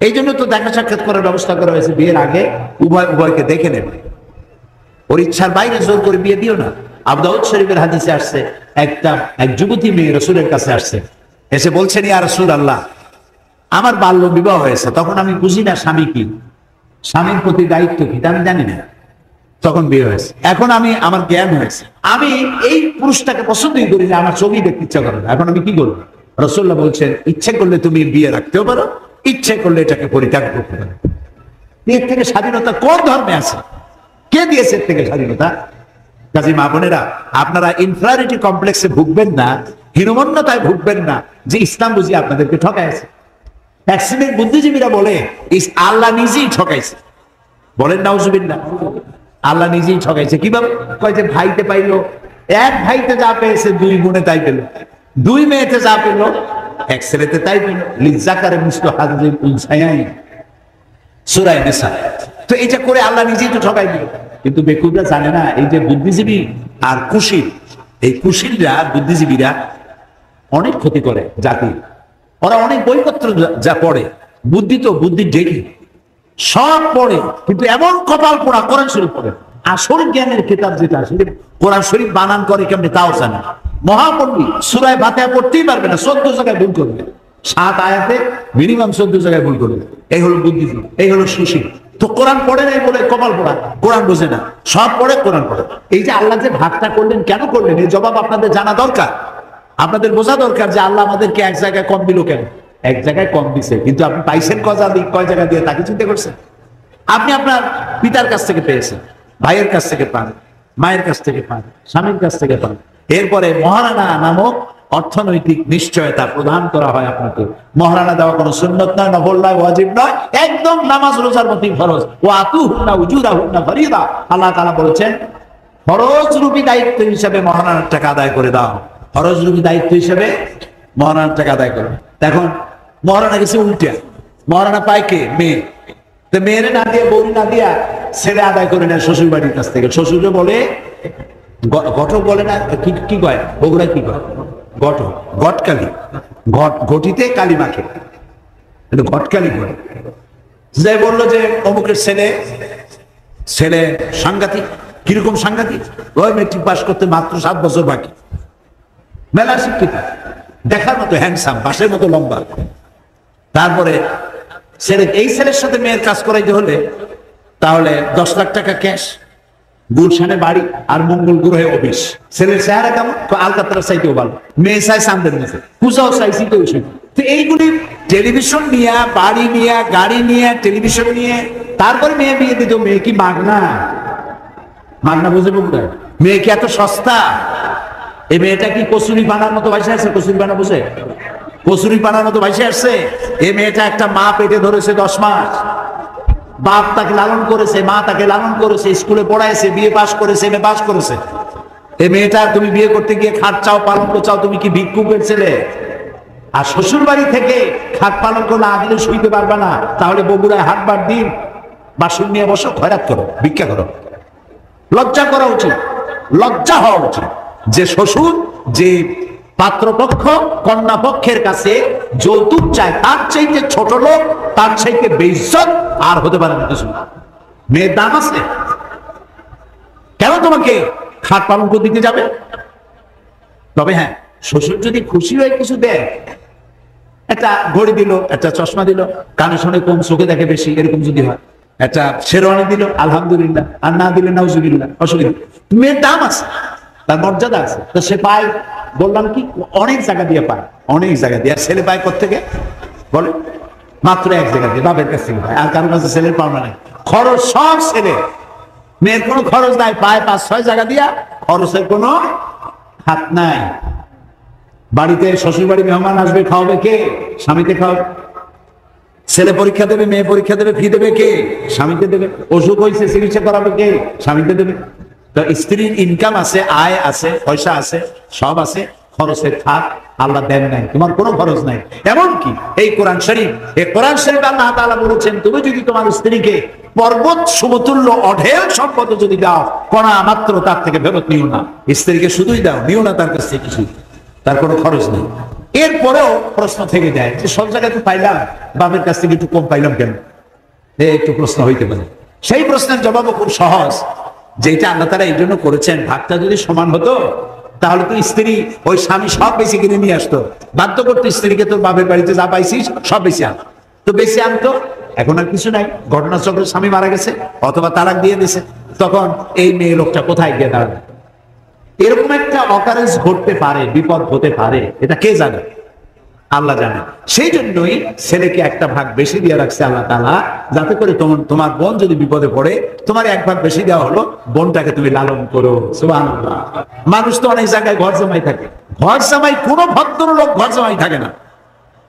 এই জন্য তো দেখা সাক্ষাৎ করার ব্যবস্থা করা হয়েছে, বিয়ের আগে উভয়কে দেখে নেবে, ওর ইচ্ছার বাইরে জোর করে বিয়ে দিও না। আবু দাউদ শরীফের হাদিসে আসছে, এক যুবতী মেয়ে রাসূলের কাছে আসছে, এসে বলছেন, ইয়া রাসূলুল্লাহ, আমার বাল্য বিবাহ হয়েছে, তখন আমি বুঝি না স্বামী কি, স্বামীর প্রতি দায়িত্ব কি, আমি জানি না, তখন বিয়ে হয়েছে। এখন আমার জ্ঞান হয়েছে, আমি এই পুরুষটাকে পছন্দই করি না, আমার ছবি দেখতে ইচ্ছা করে না, এখন আমি কি করবো? রাসূলুল্লাহ বলছেন, ইচ্ছে করলে তুমি বিয়ে রাখতেও পারো, ইচ্ছে করলে এটাকে পরিত্যাগ করতে পারো। এর থেকে স্বাধীনতা কোন ধর্মে আছে? কে দিয়েছে এর থেকে স্বাধীনতা? কাজী মা বোনেরা, আপনারা ইনফিরিয়রিটি কমপ্লেক্সে ভুগবেন না, হীনমন্যতায় ভুগবেন না যে ইসলাম বুঝি আপনাদেরকে ঠকাইছে। এক শ্রেণীর বুদ্ধিজীবীরা বলে আল্লাহ নিজেই ঠকাইছে, বলেন নাউজুবিল্লাহ, আল্লাহ নিজেই ঠকাইছে। কিভাবে? কয় যে ভাইতে পাইলো, এক ভাইতে যা পেয়েছে দুই বোনে তাই পেল, দুই মেয়েতে যা পেল এক ছেলেতে তাই পেল, লিজ্জাকারে মিসলু হাযিল উনসায়াইন, সূরা নিসা। তো এটা করে আল্লাহ নিজেই তো ঠকাই দিল। কিন্তু বেকুবরা জানে না, এই যে বুদ্ধিজীবী আর কুশীল, এই কুশীলরা বুদ্ধিজীবীরা অনেক ক্ষতি করে জাতি। ওরা অনেক বইপত্র যা পড়ে, বুদ্ধি তো বুদ্ধি ডেকে সব পড়ে, কিন্তু এমন কপাল পোড়া কোরআন শরীফ পড়ে। আসল জ্ঞানের কিতাব যেটা, সেটা কোরআন শরীফ বানান করে কেমনি তাও জানে। মহাপণ্ডিত সূরা ফাতিহা পড়তেই পারবে না, 14 জায়গায় ভুল করবে, 7 আয়াতে মিনিমাম 14 জায়গায় ভুল করবে। এই হলো বুদ্ধিজীবী, এই হলো সুশীল। তো কোরআন পড়ে নাই বলে কপাল পোড়া, কোরআন বোঝে না, সব পড়ে কোরআন পড়ে। এই যে আল্লাহ যে ভাগটা করলেন, কেন করলেন, এই জবাব আপনাদের জানা দরকার, আপনাদের বোঝা দরকার যে আল্লাহ আমাদেরকে এক জায়গায় কম দিল কেন। এক জায়গায় কম দিছে, কিন্তু আপনি পাইছেন কয় জায়গা দিয়ে, তাকে চিন্তা করছেন? আপনি আপনার পিতার কাছ থেকে পেয়েছেন, ভাইয়ের কাছ থেকে পান, মায়ের কাছ থেকে পান, স্বামীর কাছ থেকে পান। এরপরে মহারানা নামক অর্থনৈতিক নিশ্চয়তা প্রদান করা হয় আপনাকে। মহারানা দেওয়া কোনো সুন্নত নয়, নফল নয়, ওয়াজিব নয়, একদম নামাজ রোজার মতই ফরজ। ওয়া আতুহুন্না উজুরাহুন্না ফরিদা, আল্লাহ তাআলা বলেছেন ফরজ রূপী দায়িত্ব হিসেবে মহারানার টাকা আদায় করে দাও, ফরজ রূপী দায়িত্ব হিসেবে মহারানার টাকা আদায় করে। এখন মহারানা গেছে উল্টা, মহারানা পায় কে? মেয়ে। তো মেয়েরে না দিয়ে, বউরি না দিয়া ছেলে আদায় করে নেয় শ্বশুর বাড়ির কাছ থেকে। শ্বশুরে বলে ঘটক, বলে না, কি কয় বগুড়া, কি কয় ঘটক, ঘটকালি, ঘটিতে কালি মাখে, ঘটকালি করে। যাই বললো যে অমুকের ছেলে সাংঘাতিক। কিরকম সাংঘাতিক? ওই মেট্রিক পাস করতে মাত্র 7 বছর বাকি, মেলা শিক্ষিত, দেখার মতো হ্যান্ডসাম, বাসের মতো লম্বা। তারপরে এই ছেলের সাথে মেয়ের কাজ করাইতে হলে তাহলে 10 লাখ টাকা ক্যাশ, গুলশানে বাড়ি আর মঙ্গল গ্রহে অফিস। ছেলের চেহারা কেমন? আলকাতরা চাইতেও ভালো, মেয়ে চাই চান্দের মধ্যে, পূজাও চাইছি তো। তো এইগুলি টেলিভিশন নিয়ে, বাড়ি নিয়ে, গাড়ি নিয়ে, টেলিভিশন নিয়ে, তারপরে মেয়ে বিয়ে দিত। মেয়ে কি মাগনা? মাগনা বুঝে বলতে, মেয়ে কি এত সস্তা? এই মেয়েটা কি কচুরি বানার মতো ভাইসে আসছে? কচুরি বানা বুঝে? কচুরি বানার মতো ভাইসে আসছে? এই মেয়েটা একটা মা পেটে ধরেছে 10 মাস, বাপ তাকে লালন করেছে, মা তাকে লালন করেছে, স্কুলে পড়াইছে, বিয়ে পাস করেছে, এমএ পাস করেছে। এই মেয়েটা তুমি বিয়ে করতে গিয়ে খাট চাও, পালঙ্ক চাও, তুমি কি ভিক্ষুকের ছেলে? আর শ্বশুর বাড়ি থেকে খাট পালঙ্ক না দিলে শুইতে পারবে না, তাহলে বগুড়ায় হাটবার দিন বাসন নিয়ে বসো, খয়রাত করো, ভিক্ষা করো। লজ্জা করা উচিত, লজ্জা হওয়া উচিত যে শ্বশুর যে পাত্রপক্ষ কন্যা পক্ষের কাছে যৌতুক চায়, তার চাইতে ছোট লোক, তার চাইতে বেইজ্জত আর হতে পারে না কিছু। মেয়ের দাম আছে, কেন তোমাকে খাট পালঙ্ক দিতে যাবে? তবে হ্যাঁ, শ্বশুর যদি খুশি হয়ে কিছু দেয়, একটা ঘড়ি দিল, একটা চশমা দিল, কানে শোনে কম, চোখে দেখে বেশি, এরকম যদি হয়, একটা শেরওয়ানি দিল, আলহামদুলিল্লাহ, আর না দিলে নাউজুবিল্লাহ, অসুবিধা। মেয়ের দাম আছে, তার মর্যাদা আছে, তো সে পায়, বললাম কি, অনেক জায়গা দিয়ে পায়, অনেক জায়গা দিয়ে। আর ছেলে পায় কোত্থেকে বলে? মাত্র এক জায়গা দিয়ে, বাপের কাছ থেকে পায়, আর কারোর কাছে ছেলের পাওনা নাই। খরচ সব ছেলে, মেয়ের কোনো খরচ নাই, পায় 5-6 জায়গা দিয়া, খরচের কোনো হাত নাই। বাড়িতে শ্বশুর বাড়ি মেহমান আসবে, খাওয়াবে কে? স্বামীকে খাওয়াবে। ছেলে পরীক্ষা দেবে, মেয়ে পরীক্ষা দেবে, ফি দেবে কে? স্বামীকে দেবে। অসুখ হয়েছে, চিকিৎসা করাবে কে? স্বামীকে দেবে। তো স্ত্রীর ইনকাম আছে, আয় আছে, পয়সা আছে, সব আছে, খরচের খাত আল্লাহ দেন নাই, তোমার কোনো খরচ নাই। এমনকি এই কোরআন শরীফ, এই কোরআন শরীফ আল্লাহ তাআলা বলেছেন, তুমি যদি তোমার স্ত্রীকে পর্বত সমতুল্য অঢেল সম্পদ যদি দাও, কণা মাত্র তার থেকে ফেরত নিও না। স্ত্রীকে শুধুই দাও, নিও না তার কাছ থেকে কিছু, তার কোনো খরচ নেই। এরপরেও প্রশ্ন থেকে যায় যে সব জায়গায় তো পাইলাম, বাপের কাছ থেকে একটু কম পাইলাম কেন? একটু প্রশ্ন হইতে পারে। সেই প্রশ্নের জবাবও খুব সহজ, যেটা আল্লাহ তাআলা এই জন্য করেছেন, ভাগটা যদি সমান হতো তাহলে তো স্ত্রী ওই স্বামী সব বেশি কিনে নিয়ে আসতো, বাধ্য করতো স্ত্রীকে, তোর বাপের বাড়িতে যা পাইছিস সব বেশি আন, তো বেশি আনতো। এখন আর কিছু নাই, ঘটনাচক্রে স্বামী মারা গেছে অথবা তালাক দিয়ে দিয়েছে, তখন এই মেয়ে লোকটা কোথায় গিয়ে দাঁড়াবে? এরকম একটা অকারেন্স ঘটতে পারে, বিপদ হতে পারে, এটা কে জানে? আল্লাহ জানে। সেই জন্যই ছেলেকে একটা ভাগ বেশি দিয়ে রাখছে আল্লাহ তাআলা, যাতে করে তোমার বোন যদি বিপদে পড়ে, তোমার এক ভাগ বেশি দেওয়া হলো, বোনটাকে তুমি লালন করো। সুবহানাল্লাহ। মানুষ তো অনেক জায়গায় ঘর জামাই থাকে, ঘর জামাই, কোনো ভদ্রলোক ঘর জামাই থাকে না।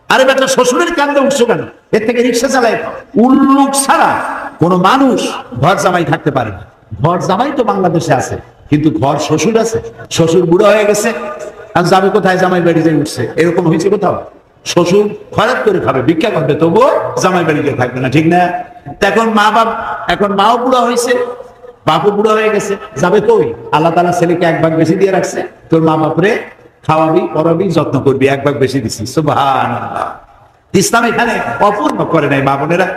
আরে বেটা, শ্বশুরের কান্দে উঠছো কেন? এর থেকে রিক্সা চালায়। উল্লুক ছাড়া কোন মানুষ ঘর জামাই থাকতে পারে না। ঘর জামাই তো বাংলাদেশে আছে, কিন্তু ঘর শ্বশুর আছে। শ্বশুর বুড়ো হয়ে গেছে, আর যাবে কোথায়? জামাই বাড়ি যাই উঠছে, এরকম হয়েছে কোথাও? শ্বশুর খরচ করে খাবে, ভিক্ষা করবে, তবুও জামাই বাড়িতে থাকবে না, ঠিক না? এখন মা বাপ, এখন মাও বুড়ো হয়েছে, বাপও বুড়ো হয়ে গেছে, যাবে কই? আল্লাহ তাআলা ছেলেকে এক ভাগ বেশি দিয়ে রাখছে, তোর মা বাপরে খাওয়াবি, পড়াবি, যত্ন করবি, এক ভাগ বেশি দিছি। সুবহানাল্লাহ। ইসলাম এখানে অপূর্ণ করে নাই। মা বোনেরা,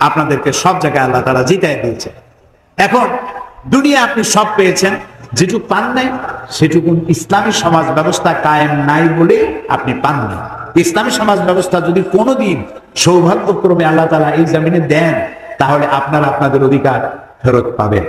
আপনাদেরকে সব জায়গায় আল্লাহ তাআলা জিতায় দিয়েছে। এখন দুনিয়া আপনি সব পেয়েছেন, যেটুকু পান নাই সেটুকু ইসলামী সমাজ ব্যবস্থা কায়েম নাই বলে আপনি পান না। ইসলামী সমাজ ব্যবস্থা যদি কোনোদিন সৌভাগ্যক্রমে আল্লাহ তাআলা এই জমিনে দেন, তাহলে আপনারা আপনাদের অধিকার ফেরত পাবেন।